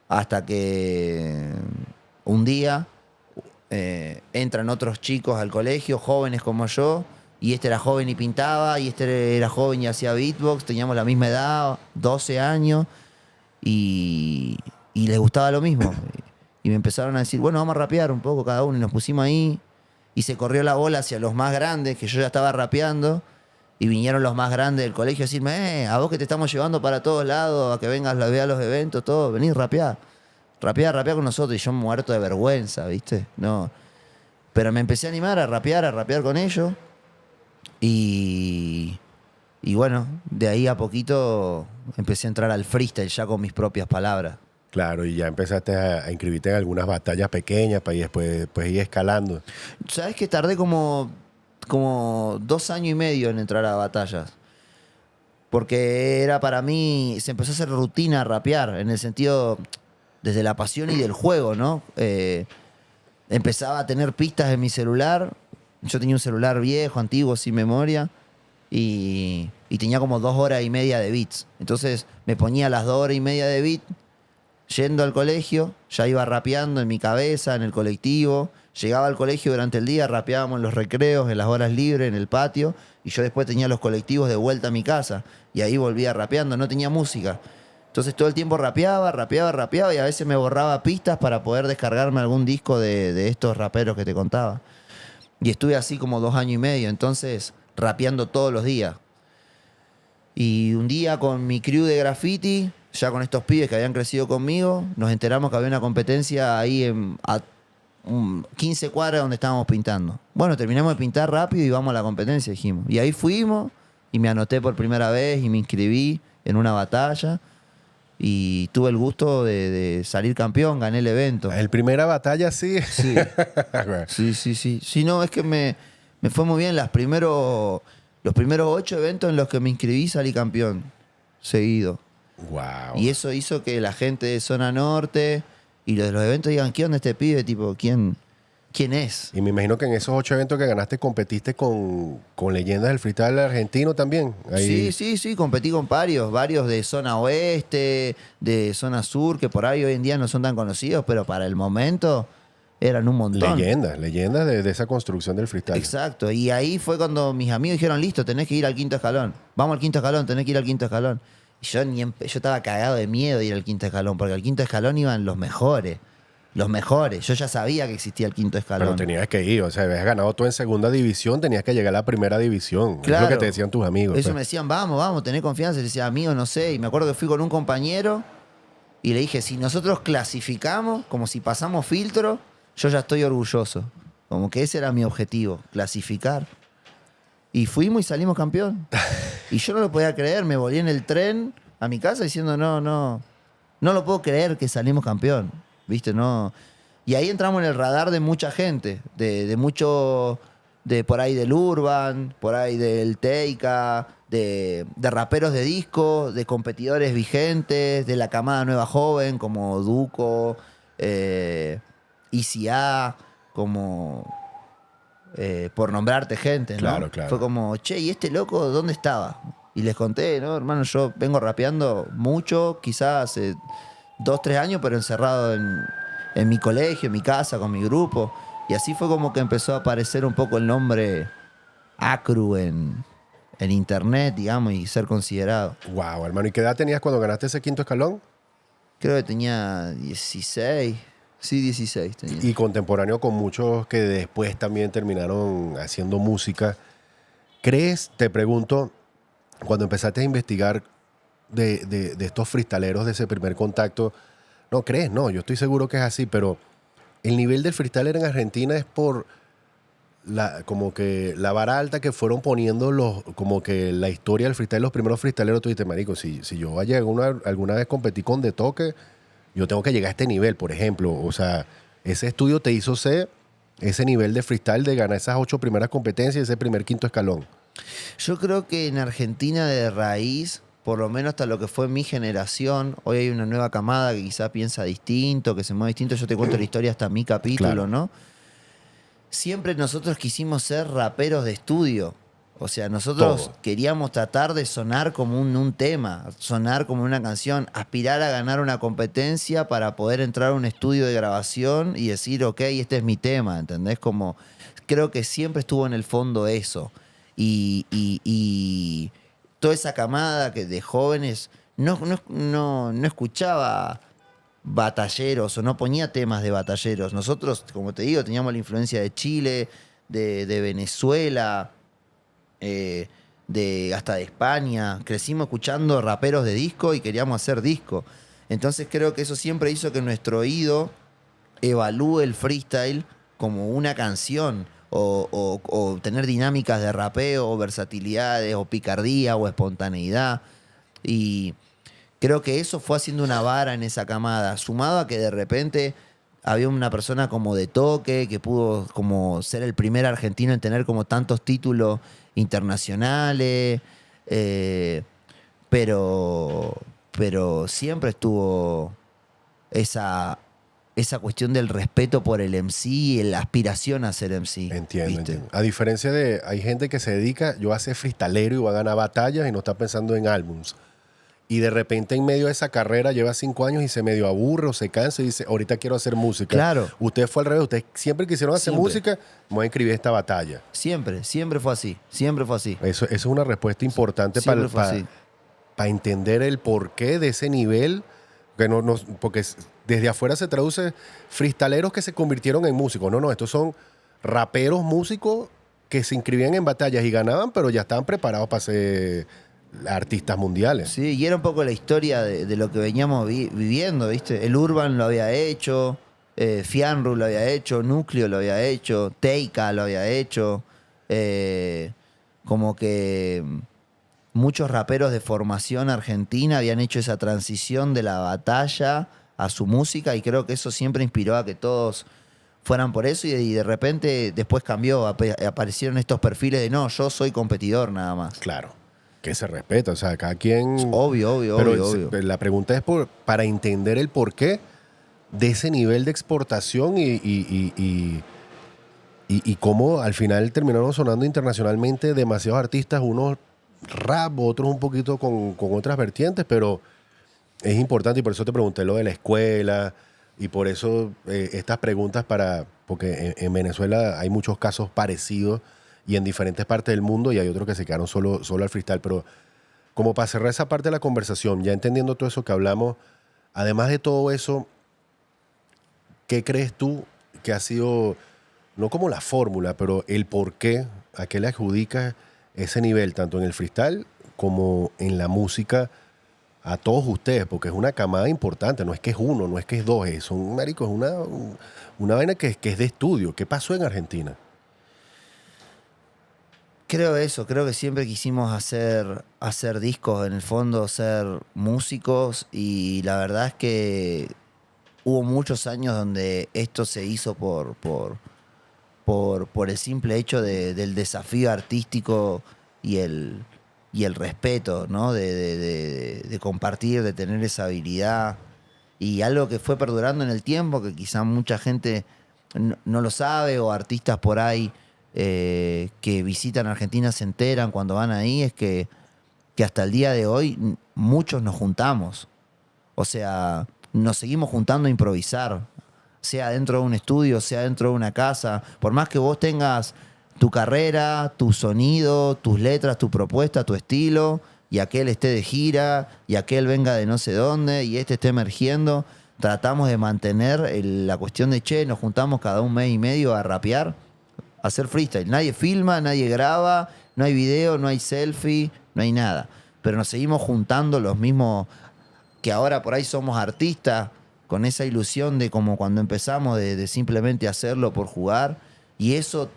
Speaker 1: Hasta que un día entran otros chicos al colegio, jóvenes como yo. Y este era joven y pintaba. Y este era joven y hacía beatbox. Teníamos la misma edad, 12 años. Y les gustaba lo mismo. Y me empezaron a decir, bueno, vamos a rapear un poco cada uno. Y nos pusimos ahí. Y se corrió la bola hacia los más grandes, que yo ya estaba rapeando. Y vinieron los más grandes del colegio a decirme, a vos que te estamos llevando para todos lados, a que vengas a ver los eventos, todo, vení, rapeá. rapea con nosotros. Y yo muerto de vergüenza, ¿viste? No. Pero me empecé a animar a rapear con ellos. Y bueno, de ahí a poquito empecé a entrar al freestyle ya con mis propias palabras.
Speaker 2: Claro, y ya empezaste a inscribirte en algunas batallas pequeñas para después ir escalando.
Speaker 1: ¿Sabes que tardé como 2 años y medio en entrar a batallas? Porque era para mí, se empezó a hacer rutina rapear, en el sentido, desde la pasión y del juego, ¿no? Empezaba a tener pistas en mi celular. Yo tenía un celular viejo, antiguo, sin memoria. Y tenía como 2 horas y media de beats. Entonces me ponía las 2 horas y media de beat, yendo al colegio, ya iba rapeando en mi cabeza, en el colectivo. Llegaba al colegio durante el día, rapeábamos en los recreos, en las horas libres, en el patio. Y yo después tenía los colectivos de vuelta a mi casa. Y ahí volvía rapeando, no tenía música. Entonces todo el tiempo rapeaba y a veces me borraba pistas para poder descargarme algún disco de estos raperos que te contaba. Y estuve así como 2 años y medio, entonces rapeando todos los días. Y un día con mi crew de graffiti, ya con estos pibes que habían crecido conmigo, nos enteramos que había una competencia ahí a 15 cuadras donde estábamos pintando. Bueno, terminamos de pintar rápido y vamos a la competencia, dijimos. Y ahí fuimos y me anoté por primera vez y me inscribí en una batalla. Y tuve el gusto de salir campeón, gané el evento.
Speaker 2: El primera batalla, sí.
Speaker 1: Sí. Sí. Sí, no, es que me fue muy bien. Los primeros 8 eventos en los que me inscribí salí campeón, seguido.
Speaker 2: Wow.
Speaker 1: Y eso hizo que la gente de Zona Norte y los de los eventos digan, ¿qué onda este pibe? Tipo, ¿quién es?
Speaker 2: Y me imagino que en esos 8 eventos que ganaste competiste con leyendas del freestyle argentino también. Ahí.
Speaker 1: Sí, competí con varios de zona oeste, de zona sur, que por ahí hoy en día no son tan conocidos, pero para el momento eran un montón.
Speaker 2: Leyendas de esa construcción del freestyle.
Speaker 1: Exacto, y ahí fue cuando mis amigos dijeron, listo, tenés que ir al 5.º escalón. Vamos al 5.º escalón, tenés que ir al 5.º escalón. Y yo estaba cagado de miedo de ir al 5.º escalón, porque al 5.º escalón iban los mejores. Los mejores. Yo ya sabía que existía el 5.º escalón.
Speaker 2: Pero tenías que ir, o sea, habías ganado tú en segunda división, tenías que llegar a la primera división.
Speaker 1: Claro.
Speaker 2: Es lo que te decían tus amigos.
Speaker 1: Eso
Speaker 2: pues.
Speaker 1: me decían, vamos, tenés confianza. Y le decía, amigo, no sé. Y me acuerdo que fui con un compañero y le dije, si nosotros clasificamos, como si pasamos filtro, yo ya estoy orgulloso. Como que ese era mi objetivo, clasificar. Y fuimos y salimos campeón. Y yo no lo podía creer, me volví en el tren a mi casa diciendo, no lo puedo creer que salimos campeón. ¿Viste? No. Y ahí entramos en el radar de mucha gente, de mucho, de por ahí del Urban, por ahí del Teika, de raperos de disco, de competidores vigentes, de la camada nueva joven, como Duco, ICA, como por nombrarte gente, ¿no?
Speaker 2: Claro, claro.
Speaker 1: Fue como, che, ¿y este loco dónde estaba? Y les conté, ¿no? Hermano, yo vengo rapeando mucho, quizás hace 2-3 años, pero encerrado en mi colegio, en mi casa, con mi grupo. Y así fue como que empezó a aparecer un poco el nombre Acru en internet, digamos, y ser considerado.
Speaker 2: Wow, hermano. ¿Y qué edad tenías cuando ganaste ese 5.º escalón?
Speaker 1: Creo que tenía 16. Sí, 16 tenía.
Speaker 2: Y contemporáneo con muchos que después también terminaron haciendo música. ¿Crees, te pregunto, cuando empezaste a investigar de estos freestaleros de ese primer contacto, no crees? No, yo estoy seguro que es así, pero el nivel del freestyler en Argentina es por como que la vara alta que fueron poniendo como que la historia del freestyle, los primeros freestaleros. Tú dices, marico, si yo vaya alguna vez competí con De Toque, yo tengo que llegar a este nivel, por ejemplo. O sea, ese estudio te hizo ser ese nivel de freestyle, de ganar esas 8 primeras competencias, ese primer 5.º escalón.
Speaker 1: Yo creo que en Argentina de raíz, por lo menos hasta lo que fue mi generación, hoy hay una nueva camada que quizá piensa distinto, que se mueve distinto. Yo te cuento la historia hasta mi capítulo,
Speaker 2: Claro.
Speaker 1: ¿no? Siempre nosotros quisimos ser raperos de estudio. O sea, nosotros
Speaker 2: Todo.
Speaker 1: queríamos tratar de sonar como un tema, sonar como una canción, aspirar a ganar una competencia para poder entrar a un estudio de grabación y decir, ok, este es mi tema, ¿entendés? Como, creo que siempre estuvo en el fondo eso. Y toda esa camada de jóvenes no escuchaba batalleros o no ponía temas de batalleros. Nosotros, como te digo, teníamos la influencia de Chile, de Venezuela, hasta de España. Crecimos escuchando raperos de disco y queríamos hacer disco. Entonces creo que eso siempre hizo que nuestro oído evalúe el freestyle como una canción o tener dinámicas de rapeo o versatilidades o picardía o espontaneidad. Y creo que eso fue haciendo una vara en esa camada, sumado a que de repente había una persona como de toque que pudo como ser el primer argentino en tener como tantos títulos internacionales, pero, pero siempre estuvo esa cuestión del respeto por el MC y la aspiración a ser MC.
Speaker 2: Entiendo,
Speaker 1: ¿viste?
Speaker 2: entiendo. A diferencia de, hay gente que se dedica, yo a ser freestalero y voy a ganar batallas y no está pensando en álbums. Y de repente en medio de esa carrera lleva 5 años y se medio aburre o se cansa y dice, ahorita quiero hacer música.
Speaker 1: Claro.
Speaker 2: Usted fue al revés, ustedes siempre quisieron hacer
Speaker 1: Siempre.
Speaker 2: música, me voy a inscribir esta batalla.
Speaker 1: Siempre fue así, siempre fue así.
Speaker 2: Eso es una respuesta importante
Speaker 1: Siempre fue así.
Speaker 2: para entender el porqué de ese nivel. Que porque desde afuera se traduce freestaleros que se convirtieron en músicos. No, estos son raperos músicos que se inscribían en batallas y ganaban, pero ya estaban preparados para ser artistas mundiales.
Speaker 1: Sí, y era un poco la historia de lo que veníamos viviendo, ¿viste? El Urban lo había hecho, Fianru lo había hecho, Núcleo lo había hecho, Teika lo había hecho. Como que muchos raperos de formación argentina habían hecho esa transición de la batalla a su música y creo que eso siempre inspiró a que todos fueran por eso y de repente después cambió, aparecieron estos perfiles de no, yo soy competidor nada más.
Speaker 2: Claro, que se respeta, o sea, cada quien...
Speaker 1: Obvio.
Speaker 2: La pregunta es para entender el porqué de ese nivel de exportación y cómo al final terminaron sonando internacionalmente demasiados artistas, unos rap, otros un poquito con otras vertientes, pero es importante y por eso te pregunté lo de la escuela y por eso estas preguntas porque en Venezuela hay muchos casos parecidos y en diferentes partes del mundo y hay otros que se quedaron solo al freestyle, pero como para cerrar esa parte de la conversación, ya entendiendo todo eso que hablamos, además de todo eso, ¿qué crees tú que ha sido, no como la fórmula, pero el por qué, a qué le adjudicas ese nivel, tanto en el freestyle como en la música, a todos ustedes? Porque es una camada importante, no es que es uno, no es que es dos, es una vaina que es de estudio. ¿Qué pasó en Argentina?
Speaker 1: Creo que siempre quisimos hacer discos, en el fondo ser músicos y la verdad es que hubo muchos años donde esto se hizo por el simple hecho del desafío artístico y el respeto, ¿no? De compartir, de tener esa habilidad. Y algo que fue perdurando en el tiempo, que quizá mucha gente no lo sabe, o artistas por ahí que visitan Argentina se enteran cuando van ahí, es que hasta el día de hoy muchos nos juntamos. O sea, nos seguimos juntando a improvisar, sea dentro de un estudio, sea dentro de una casa. Por más que vos tengas tu carrera, tu sonido, tus letras, tu propuesta, tu estilo, y aquel esté de gira, y aquel venga de no sé dónde, y este esté emergiendo, tratamos de mantener la cuestión de, che, nos juntamos cada un mes y medio a rapear, a hacer freestyle. Nadie filma, nadie graba, no hay video, no hay selfie, no hay nada. Pero nos seguimos juntando los mismos que ahora por ahí somos artistas, con esa ilusión de como cuando empezamos de simplemente hacerlo por jugar, y eso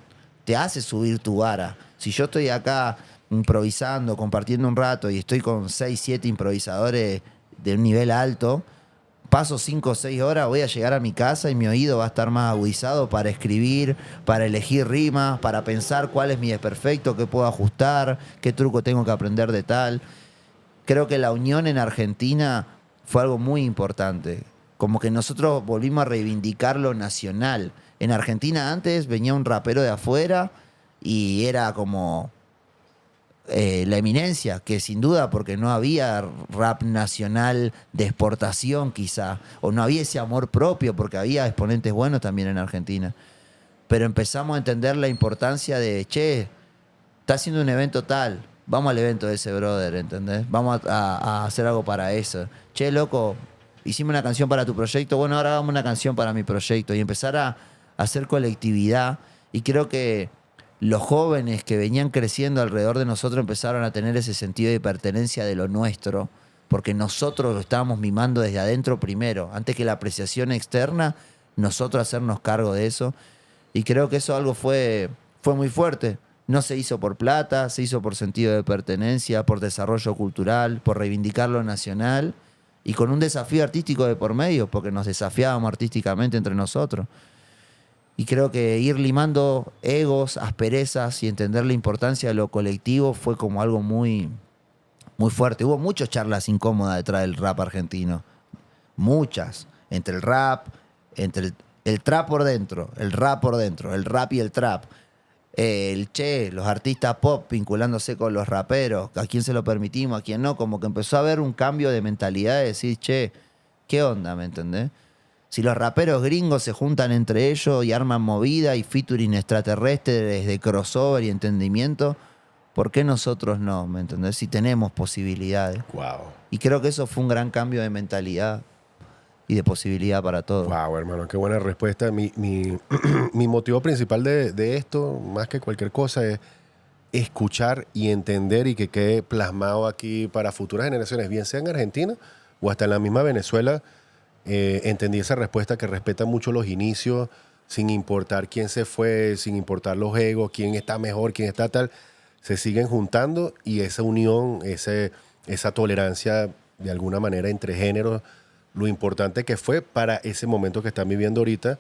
Speaker 1: te hace subir tu vara. Si yo estoy acá improvisando, compartiendo un rato y estoy con 6, 7 improvisadores de un nivel alto, paso 5 o 6 horas, voy a llegar a mi casa y mi oído va a estar más agudizado para escribir, para elegir rimas, para pensar cuál es mi desperfecto, qué puedo ajustar, qué truco tengo que aprender de tal. Creo que la unión en Argentina fue algo muy importante. Como que nosotros volvimos a reivindicar lo nacional. En Argentina antes venía un rapero de afuera y era como la eminencia, que sin duda porque no había rap nacional de exportación quizá, o no había ese amor propio porque había exponentes buenos también en Argentina. Pero empezamos a entender la importancia de, che, está haciendo un evento tal, vamos al evento de ese brother, ¿entendés? Vamos a hacer algo para eso. Che, loco, hicimos una canción para tu proyecto, bueno, ahora hagamos una canción para mi proyecto. Y empezar a hacer colectividad. Y creo que los jóvenes que venían creciendo alrededor de nosotros empezaron a tener ese sentido de pertenencia de lo nuestro, porque nosotros lo estábamos mimando desde adentro primero, antes que la apreciación externa, nosotros hacernos cargo de eso. Y creo que eso algo fue muy fuerte. No se hizo por plata, se hizo por sentido de pertenencia, por desarrollo cultural, por reivindicar lo nacional y con un desafío artístico de por medio, porque nos desafiábamos artísticamente entre nosotros. Y creo que ir limando egos, asperezas y entender la importancia de lo colectivo fue como algo muy, muy fuerte. Hubo muchas charlas incómodas detrás del rap argentino. Muchas. Entre el rap, entre el trap por dentro, el rap por dentro, el rap y el trap. Los artistas pop vinculándose con los raperos, a quién se lo permitimos, a quién no, como que empezó a haber un cambio de mentalidad de decir, che, ¿qué onda? ¿Me entendés? Si los raperos gringos se juntan entre ellos y arman movida y featuring extraterrestres de crossover y entendimiento, ¿por qué nosotros no? ¿Me entendés? Si tenemos posibilidades.
Speaker 2: Wow.
Speaker 1: Y creo que eso fue un gran cambio de mentalidad y de posibilidad para todos.
Speaker 2: Wow, hermano, qué buena respuesta. Mi motivo principal de esto, más que cualquier cosa, es escuchar y entender y que quede plasmado aquí para futuras generaciones, bien sea en Argentina o hasta en la misma Venezuela. Entendí esa respuesta que respeta mucho los inicios, sin importar quién se fue, sin importar los egos, quién está mejor, quién está tal. Se siguen juntando y esa unión, esa tolerancia de alguna manera entre géneros, lo importante que fue para ese momento que están viviendo ahorita,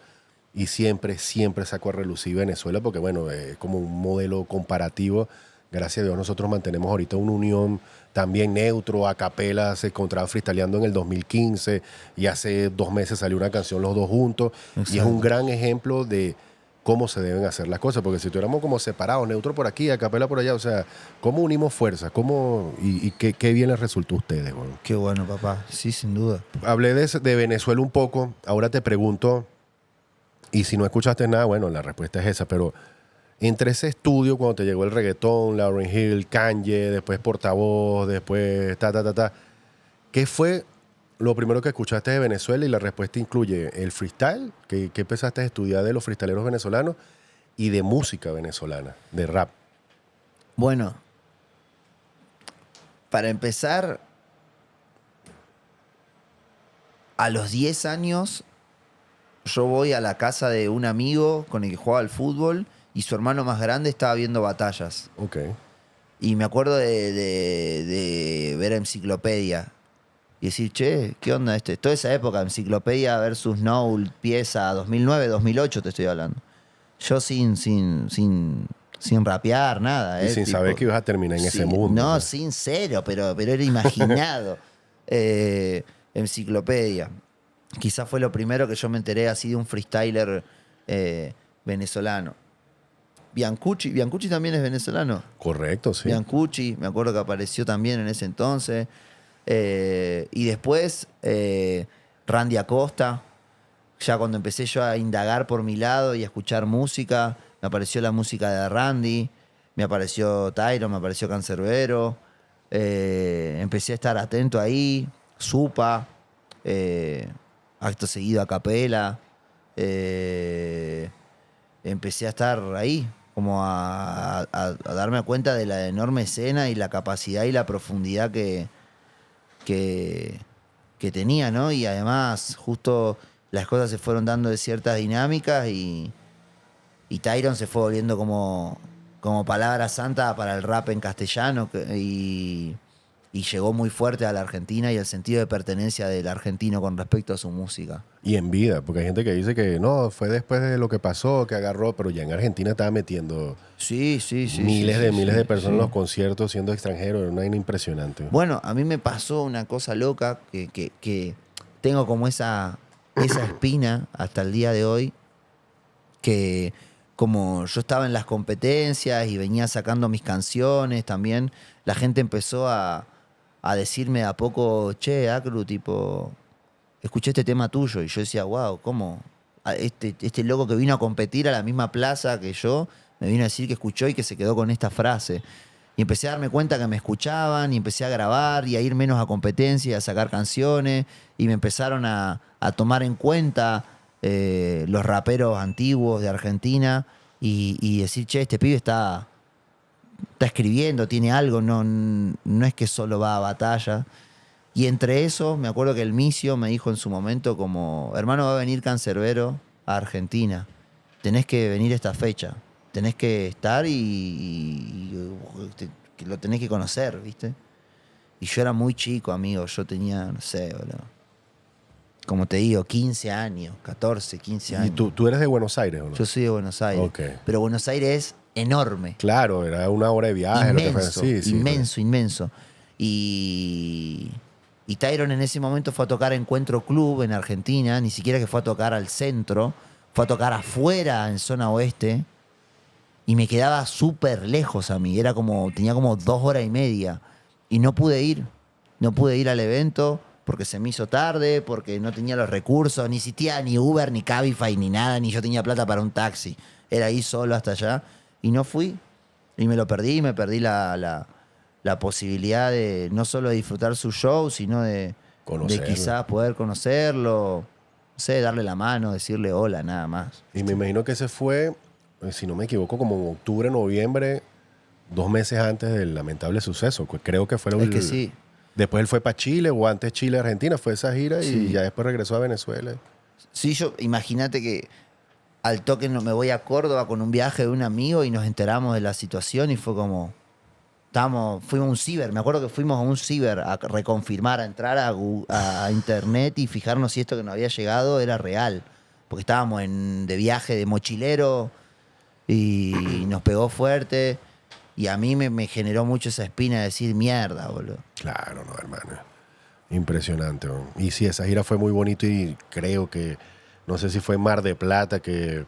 Speaker 2: y siempre sacó a relucir Venezuela porque, bueno, es como un modelo comparativo. Gracias a Dios nosotros mantenemos ahorita una unión también neutro, a capela, se encontraban freestyleando en el 2015 y hace 2 meses salió una canción los dos juntos. Exacto. Y es un gran ejemplo de cómo se deben hacer las cosas, porque si tuviéramos como separados, neutro por aquí, a capela por allá, o sea, ¿cómo unimos fuerzas? ¿Cómo, y qué bien les resultó a ustedes? Bueno?
Speaker 1: Qué bueno, papá, sí, sin duda.
Speaker 2: Hablé de Venezuela un poco, ahora te pregunto, y si no escuchaste nada, bueno, la respuesta es esa, pero entre ese estudio, cuando te llegó el reggaetón, Lauryn Hill, Kanye, después Portavoz, después ¿qué fue lo primero que escuchaste de Venezuela? Y la respuesta incluye el freestyle, que empezaste a estudiar de los freestyleros venezolanos, y de música venezolana, de rap.
Speaker 1: Bueno, para empezar, a los 10 años yo voy a la casa de un amigo con el que jugaba al fútbol y su hermano más grande estaba viendo batallas.
Speaker 2: Ok.
Speaker 1: Y me acuerdo de ver Enciclopedia y decir, che, ¿qué onda este? Toda esa época, Enciclopedia versus Noel, pieza 2009, 2008 te estoy hablando. Yo sin rapear, nada.
Speaker 2: Y sin tipo, saber que ibas a terminar en ese mundo.
Speaker 1: No, sin cero, pero era imaginado. Enciclopedia. Quizás fue lo primero que yo me enteré así de un freestyler venezolano. Biancucci también es venezolano.
Speaker 2: Correcto, sí.
Speaker 1: Biancucci, me acuerdo que apareció también en ese entonces. Y después Randy Acosta. Ya cuando empecé yo a indagar por mi lado y a escuchar música, me apareció la música de Randy, me apareció Tyron, me apareció Cancerbero. Empecé a estar atento ahí. Supa. Acto seguido a capela. Empecé a estar ahí, como a darme cuenta de la enorme escena y la capacidad y la profundidad que tenía, ¿no? Y además, justo las cosas se fueron dando de ciertas dinámicas y Tyron se fue volviendo como palabra santa para el rap en castellano y llegó muy fuerte a la Argentina y el sentido de pertenencia del argentino con respecto a su música.
Speaker 2: Y en vida, porque hay gente que dice que no, fue después de lo que pasó, que agarró, pero ya en Argentina estaba metiendo miles de personas en los conciertos siendo extranjero, era una vaina impresionante.
Speaker 1: Bueno, a mí me pasó una cosa loca que tengo como esa espina hasta el día de hoy, que como yo estaba en las competencias y venía sacando mis canciones también, la gente empezó a decirme a poco, che, Acru, tipo, escuché este tema tuyo. Y yo decía, wow, ¿cómo? Este loco que vino a competir a la misma plaza que yo, me vino a decir que escuchó y que se quedó con esta frase. Y empecé a darme cuenta que me escuchaban y empecé a grabar y a ir menos a competencia y a sacar canciones. Y me empezaron a tomar en cuenta los raperos antiguos de Argentina y decir, che, este pibe está escribiendo, tiene algo, no es que solo va a batalla. Y entre eso, me acuerdo que el Micio me dijo en su momento como, hermano, va a venir Cancerbero a Argentina. Tenés que venir esta fecha. Tenés que estar que lo tenés que conocer, ¿viste? Y yo era muy chico, amigo. Yo tenía, no sé, boludo. Como te digo, 15 años, 14, 15
Speaker 2: ¿Y
Speaker 1: años.
Speaker 2: tú eres de Buenos Aires o no?
Speaker 1: Yo soy de Buenos Aires.
Speaker 2: Ok.
Speaker 1: Pero Buenos Aires es enorme.
Speaker 2: Claro, era una hora de viaje.
Speaker 1: Inmenso,
Speaker 2: Sí, sí,
Speaker 1: inmenso, inmenso. Y Tyron en ese momento fue a tocar a Encuentro Club en Argentina, ni siquiera que fue a tocar al centro, fue a tocar afuera en zona oeste y me quedaba súper lejos a mí, tenía como 2 horas y media y no pude ir al evento porque se me hizo tarde, porque no tenía los recursos, ni existía ni Uber, ni Cabify, ni nada, ni yo tenía plata para un taxi, era ir solo hasta allá y no fui y me perdí la posibilidad de no solo de disfrutar su show, sino de
Speaker 2: Conocerlo.
Speaker 1: quizás poder conocerlo, no sé, darle la mano, decirle hola, nada más.
Speaker 2: Y me imagino que ese fue, si no me equivoco, como en octubre, noviembre, 2 meses antes del lamentable suceso. Creo que fue
Speaker 1: Es que sí.
Speaker 2: Después él fue para Chile, o antes Chile-Argentina, fue esa gira
Speaker 1: Sí.
Speaker 2: y ya después regresó a Venezuela.
Speaker 1: Sí, imagínate que al toque me voy a Córdoba con un viaje de un amigo y nos enteramos de la situación y fue como, fuimos a un ciber, me acuerdo que fuimos a un ciber a reconfirmar, a entrar a internet y fijarnos si esto que nos había llegado era real. Porque estábamos de viaje de mochilero y nos pegó fuerte. Y a mí me generó mucho esa espina de decir, mierda, boludo.
Speaker 2: Claro, no, hermano. Impresionante. ¿No? Y sí, esa gira fue muy bonita y creo que, no sé si fue Mar de Plata, que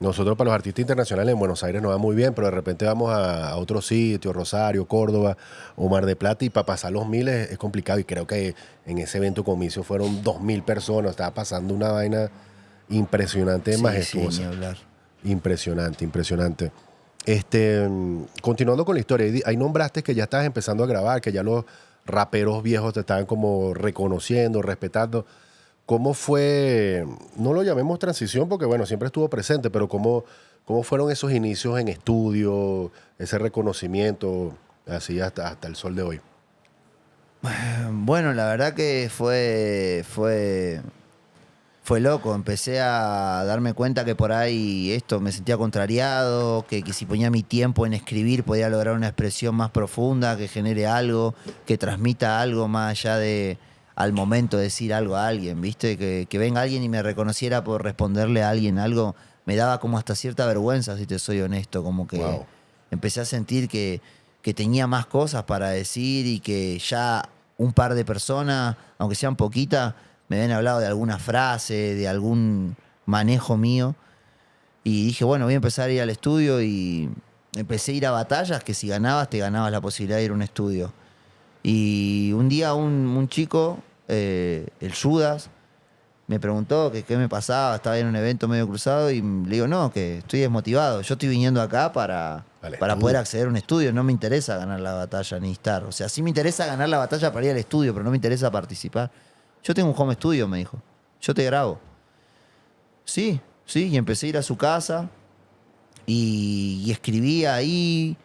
Speaker 2: nosotros para los artistas internacionales en Buenos Aires nos va muy bien, pero de repente vamos a otro sitio, Rosario, Córdoba o Mar de Plata, y para pasar los 1000 es complicado. Y creo que en ese evento comicio fueron 2000 personas. Estaba pasando una vaina impresionante,
Speaker 1: Sí,
Speaker 2: majestuosa.
Speaker 1: sí, ni hablar.
Speaker 2: Impresionante, impresionante. Continuando con la historia, ahí nombraste que ya estabas empezando a grabar, que ya los raperos viejos te estaban como reconociendo, respetando. ¿Cómo fue? No lo llamemos transición porque, bueno, siempre estuvo presente, pero ¿cómo fueron esos inicios en estudio, ese reconocimiento, así hasta el sol de hoy?
Speaker 1: Bueno, la verdad que fue loco. Empecé a darme cuenta que por ahí me sentía contrariado, que si ponía mi tiempo en escribir podía lograr una expresión más profunda, que genere algo, que transmita algo más allá de al momento de decir algo a alguien, ¿viste? Que venga alguien y me reconociera por responderle a alguien algo, me daba como hasta cierta vergüenza, si te soy honesto, como que
Speaker 2: Wow.
Speaker 1: empecé a sentir que tenía más cosas para decir y que ya un par de personas, aunque sean poquitas, me habían hablado de alguna frase, de algún manejo mío. Y dije, bueno, voy a empezar a ir al estudio y empecé a ir a batallas que si ganabas, te ganabas la posibilidad de ir a un estudio. Y un día un chico, el Judas, me preguntó que qué me pasaba, estaba en un evento medio cruzado y le digo, no, que estoy desmotivado. Yo estoy viniendo acá para poder acceder a un estudio. No me interesa ganar la batalla ni estar. O sea, sí me interesa ganar la batalla para ir al estudio, pero no me interesa participar. Yo tengo un home studio, me dijo. Yo te grabo. Sí, y empecé a ir a su casa y escribía ahí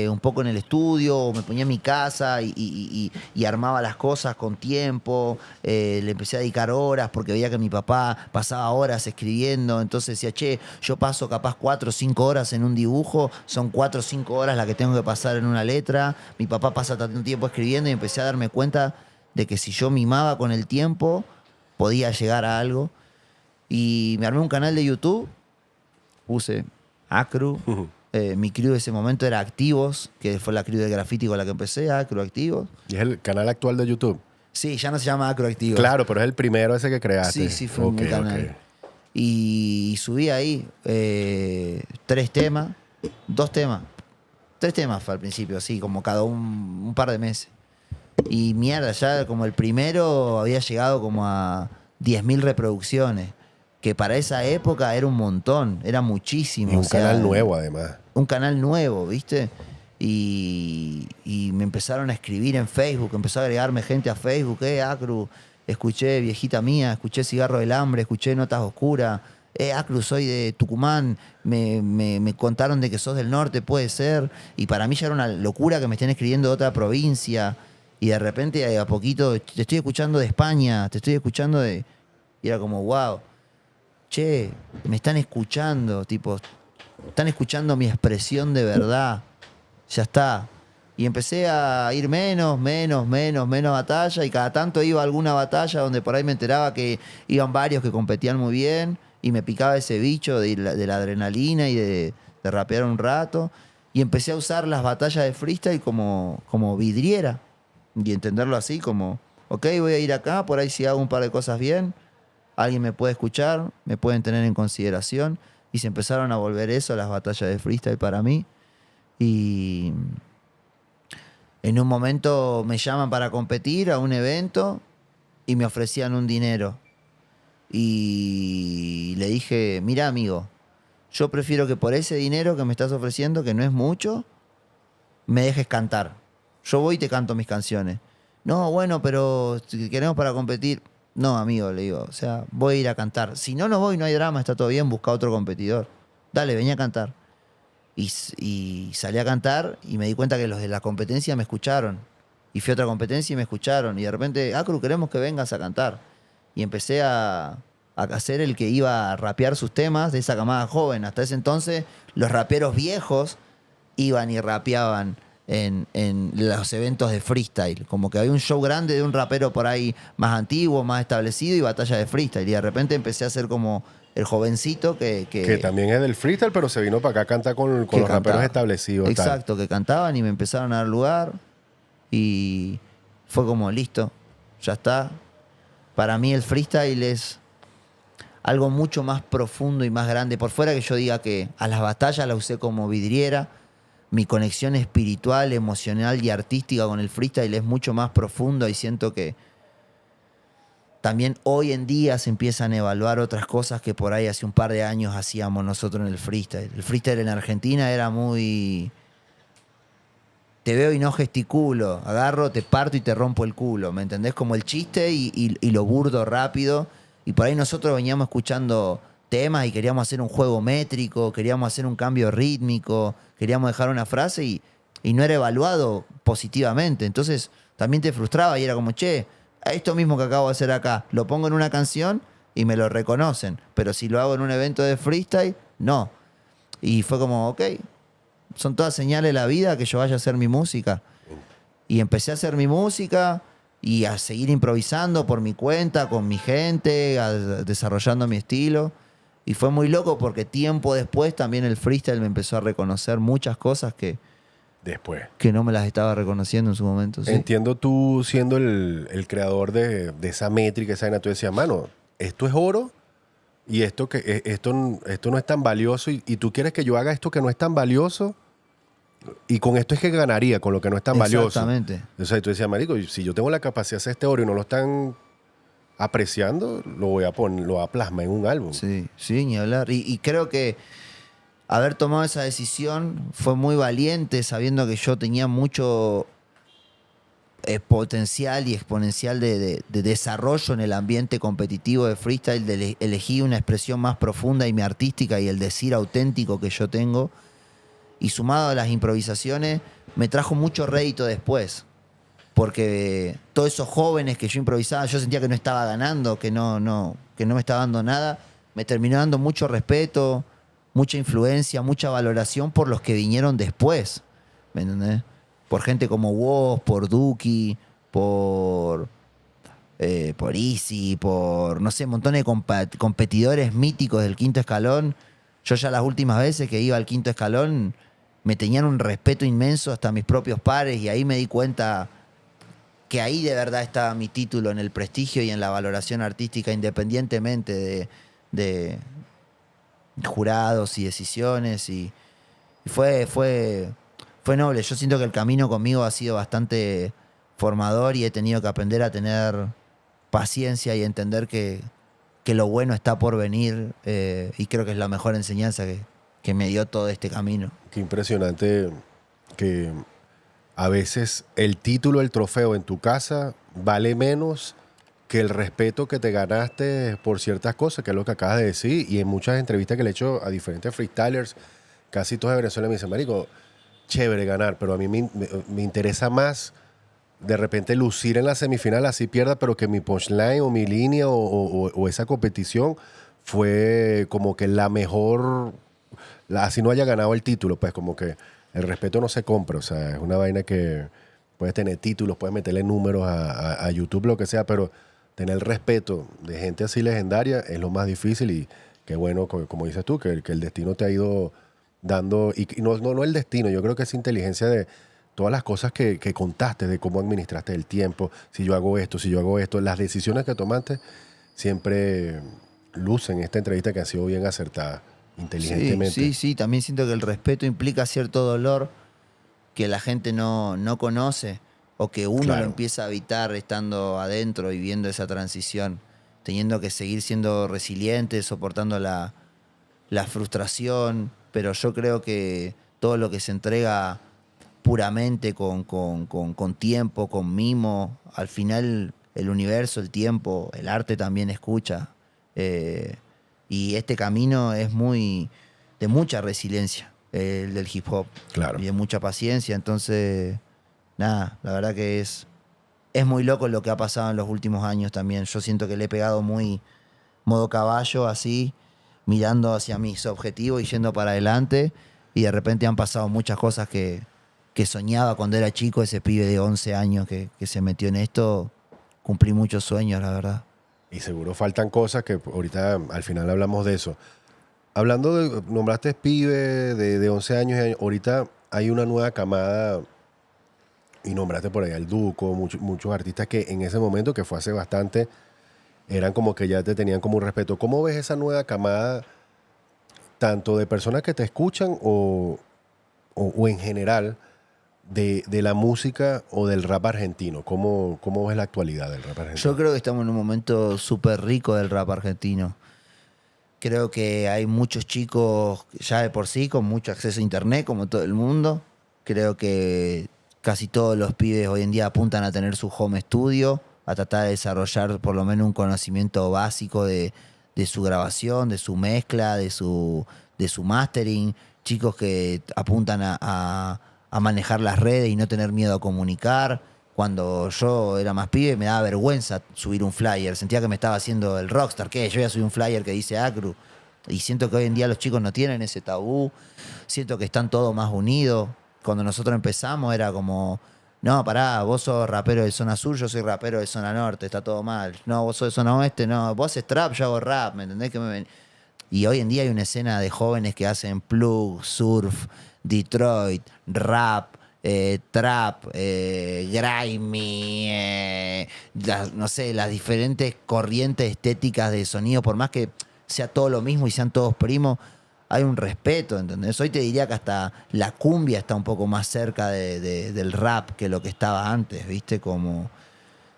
Speaker 1: un poco en el estudio, me ponía en mi casa y armaba las cosas con tiempo. Le empecé a dedicar horas porque veía que mi papá pasaba horas escribiendo. Entonces decía, che, yo paso capaz 4 o 5 horas en un dibujo, son 4 o 5 horas las que tengo que pasar en una letra. Mi papá pasa tanto tiempo escribiendo y empecé a darme cuenta de que si yo mimaba con el tiempo, podía llegar a algo. Y me armé un canal de YouTube, puse Acru. Mi crew de ese momento era Activos, que fue la crew de graffiti con la que empecé, Acru Activos.
Speaker 2: ¿Y es el canal actual de YouTube?
Speaker 1: Sí, ya no se llama Acru Activos.
Speaker 2: Claro, pero es el primero ese que creaste.
Speaker 1: Sí, fue mi canal. Y subí ahí 3 temas, 2 temas. 3 temas fue al principio, así, como cada un par de meses. Y mierda, ya como el primero había llegado como a 10.000 reproducciones, que para esa época era un montón, era muchísimo.
Speaker 2: Y un canal nuevo, además.
Speaker 1: Un canal nuevo, ¿viste? Y me empezaron a escribir en Facebook, empezó a agregarme gente a Facebook, Acru, escuché Viejita Mía, escuché Cigarro del Hambre, escuché Notas Oscuras, Acru, soy de Tucumán, me contaron de que sos del norte, puede ser, y para mí ya era una locura que me estén escribiendo de otra provincia. Y de repente a poquito, te estoy escuchando de España, te estoy escuchando de... Y era como, wow, che, me están escuchando, tipo, están escuchando mi expresión de verdad. Ya está. Y empecé a ir menos batalla, y cada tanto iba a alguna batalla donde por ahí me enteraba que iban varios que competían muy bien, y me picaba ese bicho de la adrenalina y de rapear un rato. Y empecé a usar las batallas de freestyle como vidriera. Y entenderlo así como, ok, voy a ir acá, por ahí si hago un par de cosas bien, alguien me puede escuchar, me pueden tener en consideración. Y se empezaron a volver eso, las batallas de freestyle para mí. Y en un momento me llaman para competir a un evento y me ofrecían un dinero. Y le dije, mira amigo, yo prefiero que por ese dinero que me estás ofreciendo, que no es mucho, me dejes cantar. Yo voy y te canto mis canciones. No, bueno, pero si queremos para competir. No, amigo, le digo, o sea, voy a ir a cantar. Si no, no voy, no hay drama, está todo bien, busca otro competidor. Dale, vení a cantar. Y salí a cantar y me di cuenta que los de la competencia me escucharon. Y fui a otra competencia y me escucharon. Y de repente, Acru, queremos que vengas a cantar. Y empecé a ser el que iba a rapear sus temas de esa camada joven. Hasta ese entonces, los raperos viejos iban y rapeaban en los eventos de freestyle. Como que había un show grande de un rapero por ahí más antiguo, más establecido, y batalla de freestyle. Y de repente empecé a ser como el jovencito
Speaker 2: Que también es del freestyle, pero se vino para acá a cantar con los
Speaker 1: cantaba.
Speaker 2: raperos establecidos.
Speaker 1: Exacto, que cantaban y me empezaron a dar lugar. Y fue como, listo, ya está. Para mí el freestyle es algo mucho más profundo y más grande. Por fuera que yo diga que a las batallas la usé como vidriera, mi conexión espiritual, emocional y artística con el freestyle es mucho más profunda, y siento que también hoy en día se empiezan a evaluar otras cosas que por ahí hace un par de años hacíamos nosotros en el freestyle. El freestyle en Argentina era muy... Te veo y no gesticulo, agarro, te parto y te rompo el culo, ¿me entendés? Como el chiste y lo burdo rápido. Y por ahí nosotros veníamos escuchando temas y queríamos hacer un juego métrico, queríamos hacer un cambio rítmico, queríamos dejar una frase y no era evaluado positivamente. Entonces también te frustraba y era como, che, esto mismo que acabo de hacer acá, lo pongo en una canción y me lo reconocen. Pero si lo hago en un evento de freestyle, no. Y fue como, ok, son todas señales de la vida que yo vaya a hacer mi música. Y empecé a hacer mi música y a seguir improvisando por mi cuenta, con mi gente, desarrollando mi estilo. Y fue muy loco porque tiempo después también el freestyle me empezó a reconocer muchas cosas que no me las estaba reconociendo en su momento. ¿Sí?
Speaker 2: Entiendo, tú siendo el creador de esa métrica, esa vaina, tú decías, mano, esto es oro y esto no es tan valioso, y tú quieres que yo haga esto que no es tan valioso, y con esto es que ganaría, con lo que no es tan valioso.
Speaker 1: Exactamente.
Speaker 2: O sea, tú decías, marico, si yo tengo la capacidad de hacer este oro y no lo están apreciando, lo voy a plasmar en un álbum.
Speaker 1: Sí, sí, ni hablar. Y creo que haber tomado esa decisión fue muy valiente, sabiendo que yo tenía mucho potencial y exponencial de desarrollo en el ambiente competitivo de freestyle, elegí una expresión más profunda y mi artística y el decir auténtico que yo tengo. Y sumado a las improvisaciones, me trajo mucho rédito después. Porque todos esos jóvenes que yo improvisaba, yo sentía que no estaba ganando, que no me estaba dando nada. Me terminó dando mucho respeto, mucha influencia, mucha valoración por los que vinieron después. ¿Me entendés? Por gente como vos, por Duki, por Easy, por, no sé, un montón de competidores míticos del quinto escalón. Yo ya las últimas veces que iba al quinto escalón me tenían un respeto inmenso hasta mis propios pares, y ahí me di cuenta que ahí de verdad estaba mi título, en el prestigio y en la valoración artística, independientemente de jurados y decisiones. Y fue noble. Yo siento que el camino conmigo ha sido bastante formador y he tenido que aprender a tener paciencia y entender que lo bueno está por venir, y creo que es la mejor enseñanza que me dio todo este camino.
Speaker 2: Qué impresionante que a veces el título, el trofeo en tu casa vale menos que el respeto que te ganaste por ciertas cosas, que es lo que acabas de decir. Y en muchas entrevistas que le he hecho a diferentes freestylers, casi todos de Venezuela me dicen, marico, chévere ganar, pero a mí me interesa más de repente lucir en la semifinal, así pierda, pero que mi punchline o mi línea o esa competición fue como que la mejor, así no haya ganado el título, pues como que el respeto no se compra, o sea, es una vaina que puedes tener títulos, puedes meterle números a YouTube, lo que sea, pero tener el respeto de gente así legendaria es lo más difícil y qué bueno, como dices tú, que el destino te ha ido dando, y no el destino, yo creo que es inteligencia de todas las cosas que contaste, de cómo administraste el tiempo, si yo hago esto, si yo hago esto, las decisiones que tomaste siempre lucen esta entrevista que ha sido bien acertada,
Speaker 1: Sí,
Speaker 2: inteligentemente.
Speaker 1: sí, sí. También siento que el respeto implica cierto dolor que la gente no conoce o que uno lo
Speaker 2: Claro,
Speaker 1: empieza a evitar estando adentro y viendo esa transición, teniendo que seguir siendo resiliente, soportando la frustración, pero yo creo que todo lo que se entrega puramente con tiempo, con mimo, al final el universo, el tiempo, el arte también escucha. Eh, y este camino es muy de mucha resiliencia, el del hip hop,
Speaker 2: claro.
Speaker 1: y de mucha paciencia. Entonces, nada, la verdad que es muy loco lo que ha pasado en los últimos años también. Yo siento que le he pegado muy modo caballo, así, mirando hacia mis objetivos y yendo para adelante. Y de repente han pasado muchas cosas que soñaba cuando era chico, ese pibe de 11 años que se metió en esto. Cumplí muchos sueños, la verdad.
Speaker 2: Y seguro faltan cosas que ahorita al final hablamos de eso. Hablando de, nombraste pibe de 11 años, y ahorita hay una nueva camada y nombraste por ahí al Duco, muchos artistas que en ese momento, que fue hace bastante, eran como que ya te tenían como un respeto. ¿Cómo ves esa nueva camada, tanto de personas que te escuchan o en general, de la música o del rap argentino? ¿Cómo ves la actualidad del rap
Speaker 1: Yo
Speaker 2: argentino?
Speaker 1: creo que estamos en un momento súper rico del rap argentino. Creo que hay muchos chicos ya de por sí con mucho acceso a internet, como todo el mundo. Creo que casi todos los pibes hoy en día apuntan a tener su home studio, a tratar de desarrollar por lo menos un conocimiento básico de su grabación, de su mezcla, de su mastering. Chicos que apuntan a manejar las redes y no tener miedo a comunicar. Cuando yo era más pibe me daba vergüenza subir un flyer. Sentía que me estaba haciendo el rockstar. ¿Qué? Yo voy a subir un flyer que dice Acru. Y siento que hoy en día los chicos no tienen ese tabú. Siento que están todos más unidos. Cuando nosotros empezamos era como, no, pará, vos sos rapero de zona sur, yo soy rapero de zona norte, está todo mal. No, vos sos de zona oeste, no, vos haces trap, yo hago rap, ¿me entendés? Y hoy en día hay una escena de jóvenes que hacen plug, surf, Detroit, rap, trap, grimy, no sé, las diferentes corrientes estéticas de sonido, por más que sea todo lo mismo y sean todos primos, hay un respeto, ¿entendés? Hoy te diría que hasta la cumbia está un poco más cerca del rap que lo que estaba antes, ¿viste? Como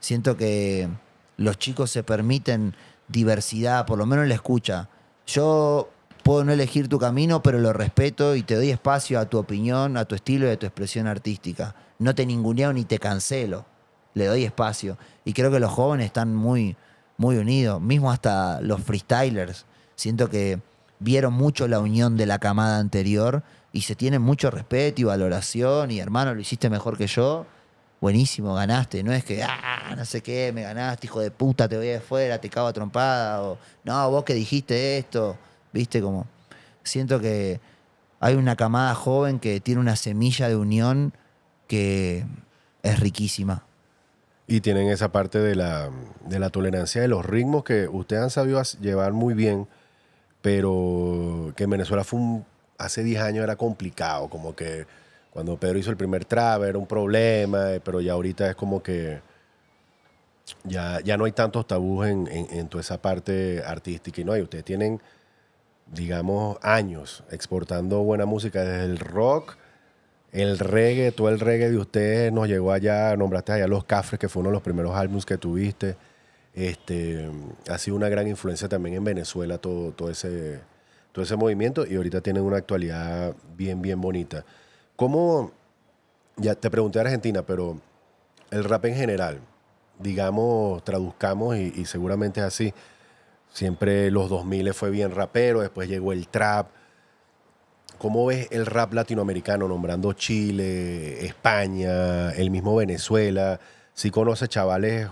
Speaker 1: siento que los chicos se permiten diversidad, por lo menos en la escucha. Yo puedo no elegir tu camino, pero lo respeto y te doy espacio a tu opinión, a tu estilo y a tu expresión artística. No te ninguneo ni te cancelo. Le doy espacio. Y creo que los jóvenes están muy, muy unidos. Mismo hasta los freestylers. Siento que vieron mucho la unión de la camada anterior y se tienen mucho respeto y valoración. Y hermano, lo hiciste mejor que yo. Buenísimo, ganaste. No es que, no sé qué, me ganaste, hijo de puta, te voy de fuera, te cago a trompada. O, no, vos que dijiste esto. Viste, como. Siento que hay una camada joven que tiene una semilla de unión que es riquísima.
Speaker 2: Y tienen esa parte de la tolerancia de los ritmos que ustedes han sabido llevar muy bien, pero que en Venezuela hace 10 años era complicado, como que cuando Pedro hizo el primer trap era un problema, pero ya ahorita es como que ya no hay tantos tabús en toda esa parte artística. Y no, y ustedes tienen, digamos, años exportando buena música desde el rock, el reggae, todo el reggae de ustedes nos llegó allá, nombraste allá Los Cafres, que fue uno de los primeros álbumes que tuviste. Ha sido una gran influencia también en Venezuela todo ese movimiento y ahorita tienen una actualidad bien, bien bonita. ¿Cómo, ya te pregunté a Argentina, pero el rap en general, digamos, traduzcamos y seguramente es así, siempre los 2000 fue bien rapero, después llegó el trap. ¿Cómo ves el rap latinoamericano, nombrando Chile, España, el mismo Venezuela? Si conoces chavales,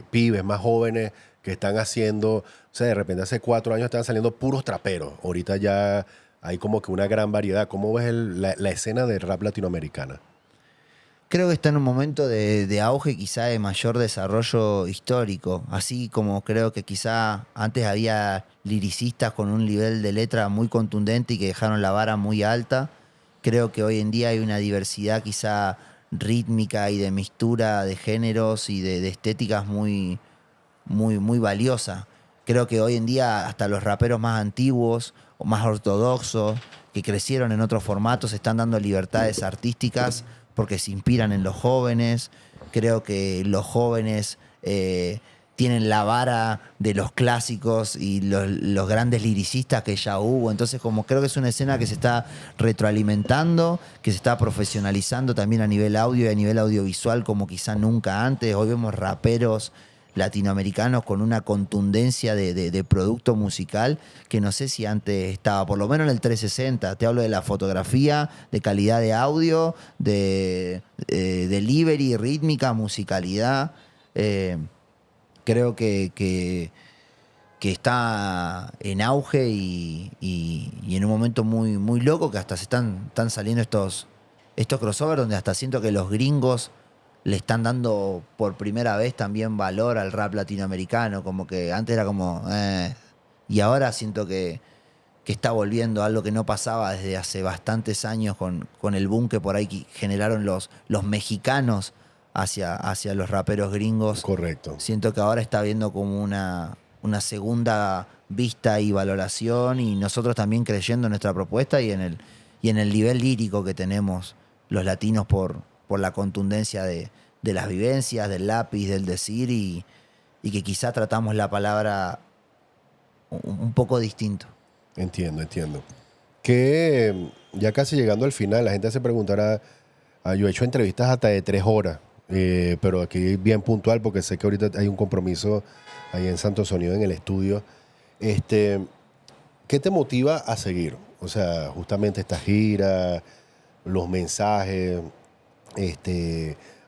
Speaker 2: pibes más jóvenes que están haciendo, o sea, de repente hace 4 años estaban saliendo puros traperos. Ahorita ya hay como que una gran variedad. ¿Cómo ves la escena de rap latinoamericana?
Speaker 1: Creo que está en un momento de auge, quizá de mayor desarrollo histórico. Así como creo que quizá antes había liricistas con un nivel de letra muy contundente y que dejaron la vara muy alta. Creo que hoy en día hay una diversidad quizá rítmica y de mixtura de géneros y de estéticas muy valiosa. Creo que hoy en día hasta los raperos más antiguos o más ortodoxos que crecieron en otros formatos están dando libertades artísticas porque se inspiran en los jóvenes. Creo que los jóvenes tienen la vara de los clásicos y los grandes liricistas que ya hubo. Entonces, como creo que es una escena que se está retroalimentando, que se está profesionalizando también a nivel audio y a nivel audiovisual como quizá nunca antes. Hoy vemos raperos latinoamericanos con una contundencia de producto musical que no sé si antes estaba, por lo menos en el 360. Te hablo de la fotografía, de calidad de audio, de delivery, rítmica, musicalidad. Creo que está en auge y en un momento muy loco que hasta están saliendo estos crossovers donde hasta siento que los gringos le están dando por primera vez también valor al rap latinoamericano, como que antes era como... y ahora siento que está volviendo algo que no pasaba desde hace bastantes años con el boom que por ahí generaron los mexicanos hacia los raperos gringos.
Speaker 2: Correcto.
Speaker 1: Siento que ahora está viendo como una segunda vista y valoración y nosotros también creyendo en nuestra propuesta y en el nivel lírico que tenemos los latinos por la contundencia de las vivencias, del lápiz, del decir y que quizá tratamos la palabra un poco distinto.
Speaker 2: Entiendo. Que ya casi llegando al final, la gente se preguntará, yo he hecho entrevistas hasta de 3 horas, pero aquí bien puntual porque sé que ahorita hay un compromiso ahí en Santo Sonido en el estudio. ¿Qué te motiva a seguir? O sea, justamente esta gira, los mensajes,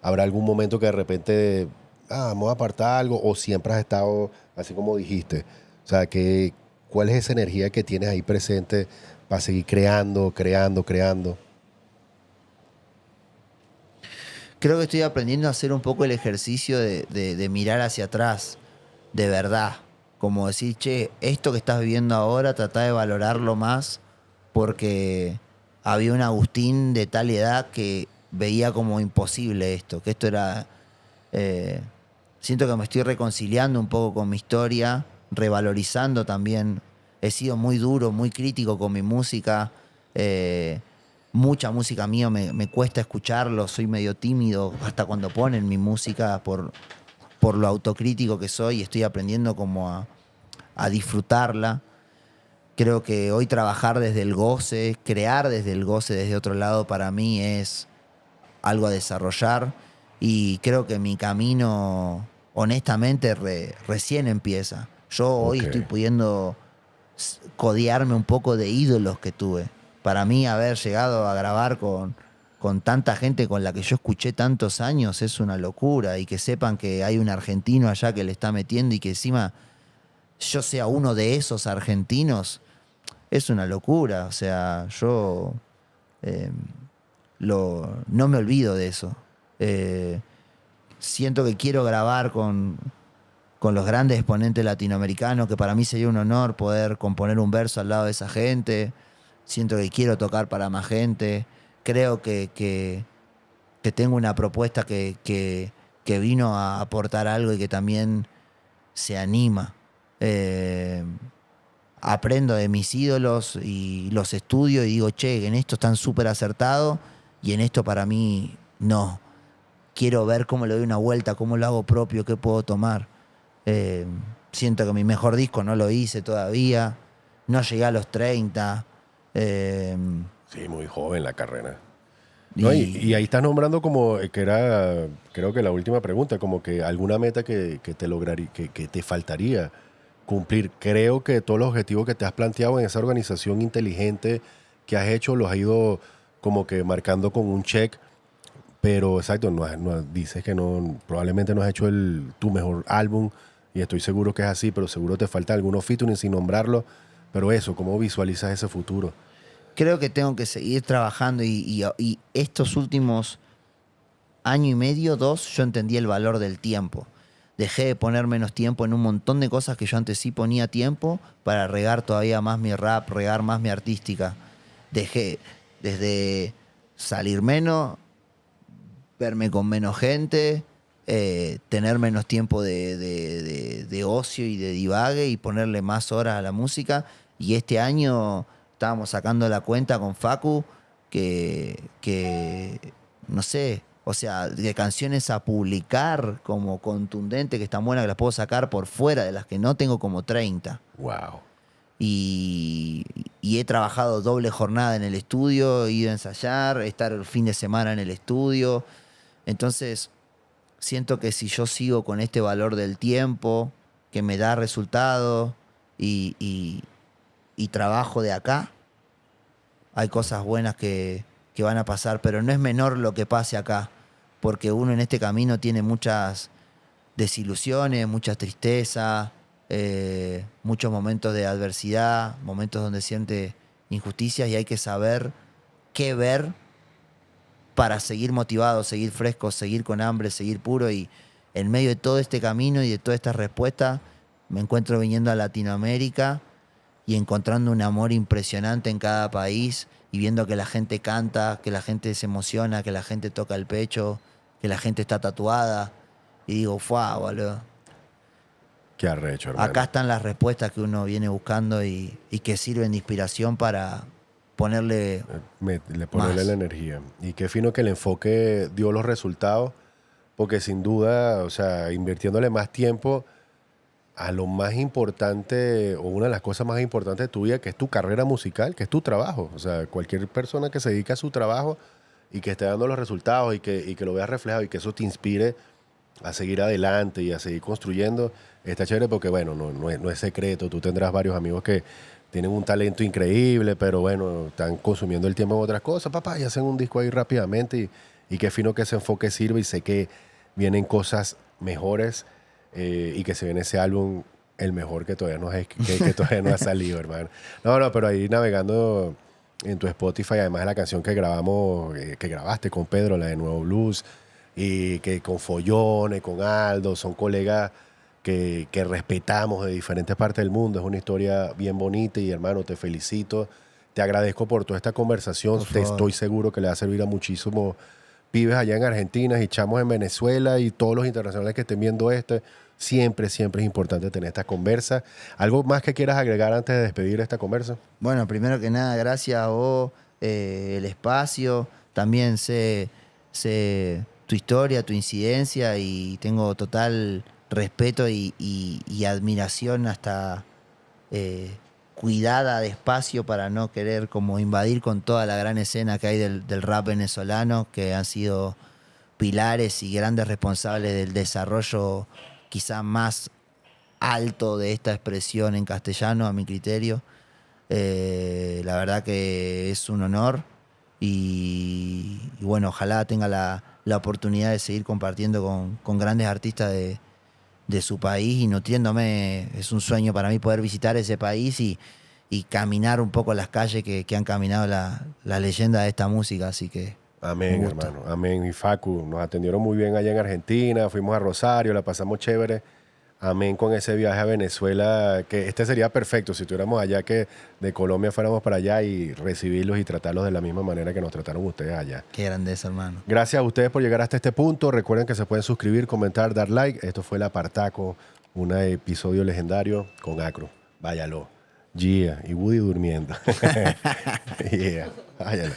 Speaker 2: ¿habrá algún momento que de repente, vamos a apartar algo o siempre has estado así como dijiste? O sea, ¿cuál es esa energía que tienes ahí presente para seguir creando?
Speaker 1: Creo que estoy aprendiendo a hacer un poco el ejercicio de mirar hacia atrás, de verdad. Como decir, che, esto que estás viviendo ahora, trata de valorarlo más porque había un Agustín de tal edad que veía como imposible esto, que esto era... siento que me estoy reconciliando un poco con mi historia, revalorizando también. He sido muy duro, muy crítico con mi música. Mucha música mía me cuesta escucharlo, soy medio tímido hasta cuando ponen mi música por lo autocrítico que soy. Estoy aprendiendo como a disfrutarla. Creo que hoy trabajar desde el goce, crear desde el goce, desde otro lado, para mí es algo a desarrollar. Y creo que mi camino, honestamente, recién empieza. Yo hoy estoy pudiendo codearme un poco de ídolos que tuve. Para mí haber llegado a grabar con tanta gente con la que yo escuché tantos años es una locura. Y que sepan que hay un argentino allá que le está metiendo y que encima yo sea uno de esos argentinos, es una locura. O sea, yo no me olvido de eso. Siento que quiero grabar con los grandes exponentes latinoamericanos, que para mí sería un honor poder componer un verso al lado de esa gente. Siento que quiero tocar para más gente. Creo que tengo una propuesta que vino a aportar algo y que también se anima. Aprendo de mis ídolos y los estudio y digo, che, en esto están súper acertados y en esto para mí no. Quiero ver cómo le doy una vuelta, cómo lo hago propio, qué puedo tomar. Siento que mi mejor disco no lo hice todavía, no llegué a los 30.
Speaker 2: Sí, muy joven la carrera. No, y ahí estás nombrando como que era, creo que la última pregunta, como que alguna meta que te lograría, que te faltaría cumplir. Creo que todos los objetivos que te has planteado en esa organización inteligente que has hecho los has ido como que marcando con un check, pero exacto, dices que no, probablemente no has hecho tu mejor álbum, y estoy seguro que es así, pero seguro te falta algunos featuring sin nombrarlo, pero eso, ¿cómo visualizas ese futuro?
Speaker 1: Creo que tengo que seguir trabajando y estos últimos año y medio, 2, yo entendí el valor del tiempo. Dejé de poner menos tiempo en un montón de cosas que yo antes sí ponía tiempo para regar todavía más mi rap, regar más mi artística. Dejé desde salir menos, verme con menos gente, tener menos tiempo de ocio y de divague y ponerle más horas a la música. Y este año estábamos sacando la cuenta con Facu que no sé, o sea, de canciones a publicar como contundente, que están buenas, que las puedo sacar por fuera, de las que no tengo como 30.
Speaker 2: Wow.
Speaker 1: Y he trabajado doble jornada en el estudio, he ido a ensayar, estar el fin de semana en el estudio. Entonces, siento que si yo sigo con este valor del tiempo, que me da resultado y trabajo de acá, hay cosas buenas que van a pasar, pero no es menor lo que pase acá, porque uno en este camino tiene muchas desilusiones, mucha tristeza, muchos momentos de adversidad, momentos donde siente injusticias y hay que saber qué ver para seguir motivado, seguir fresco, seguir con hambre, seguir puro. Y en medio de todo este camino y de toda esta respuesta, me encuentro viniendo a Latinoamérica y encontrando un amor impresionante en cada país y viendo que la gente canta, que la gente se emociona, que la gente toca el pecho, que la gente está tatuada. Y digo, ¡fua, boludo!
Speaker 2: Qué arrecho, hermano.
Speaker 1: Acá están las respuestas que uno viene buscando y que sirven de inspiración para ponerle
Speaker 2: ponerle
Speaker 1: más.
Speaker 2: la energía. Y qué fino que el enfoque dio los resultados, porque sin duda, o sea, invirtiéndole más tiempo a lo más importante, o una de las cosas más importantes de tu vida, que es tu carrera musical, que es tu trabajo. O sea, cualquier persona que se dedique a su trabajo y que esté dando los resultados y que lo veas reflejado y que eso te inspire a seguir adelante y a seguir construyendo, está chévere porque, bueno, no es secreto. Tú tendrás varios amigos que tienen un talento increíble, pero bueno, están consumiendo el tiempo en otras cosas, papá, y hacen un disco ahí rápidamente y qué fino que ese enfoque sirve y sé que vienen cosas mejores y que se viene ese álbum el mejor que todavía que todavía no ha salido, hermano. No, pero ahí navegando en tu Spotify, además de la canción que grabamos, que grabaste con Pedro, la de Nuevo Blues, y que con Follone, con Aldo, son colegas que respetamos de diferentes partes del mundo. Es una historia bien bonita y, hermano, te felicito. Te agradezco por toda esta conversación. Te estoy seguro que le va a servir a muchísimos pibes allá en Argentina y chamos en Venezuela y todos los internacionales que estén viendo Siempre es importante tener esta conversa. ¿Algo más que quieras agregar antes de despedir esta conversa?
Speaker 1: Bueno, primero que nada, gracias a vos, el espacio. También sé tu historia, tu incidencia y tengo total respeto y admiración hasta cuidada de espacio para no querer como invadir con toda la gran escena que hay del rap venezolano, que han sido pilares y grandes responsables del desarrollo quizá más alto de esta expresión en castellano, a mi criterio. La verdad que es un honor y bueno, ojalá tenga la oportunidad de seguir compartiendo con grandes artistas de su país y nutriéndome. Es un sueño para mí poder visitar ese país y caminar un poco las calles que han caminado la leyenda de esta música, así que
Speaker 2: amén, hermano, amén. Y Facu, nos atendieron muy bien allá en Argentina, fuimos a Rosario, la pasamos chévere. Amén con ese viaje a Venezuela, que este sería perfecto si estuviéramos allá, que de Colombia fuéramos para allá y recibirlos y tratarlos de la misma manera que nos trataron ustedes allá.
Speaker 1: Qué grandeza, hermano.
Speaker 2: Gracias a ustedes por llegar hasta este punto. Recuerden que se pueden suscribir, comentar, dar like. Esto fue El Apartaco, un episodio legendario con Acro. Váyalo. Gia y Woody durmiendo. Yeah, váyalo.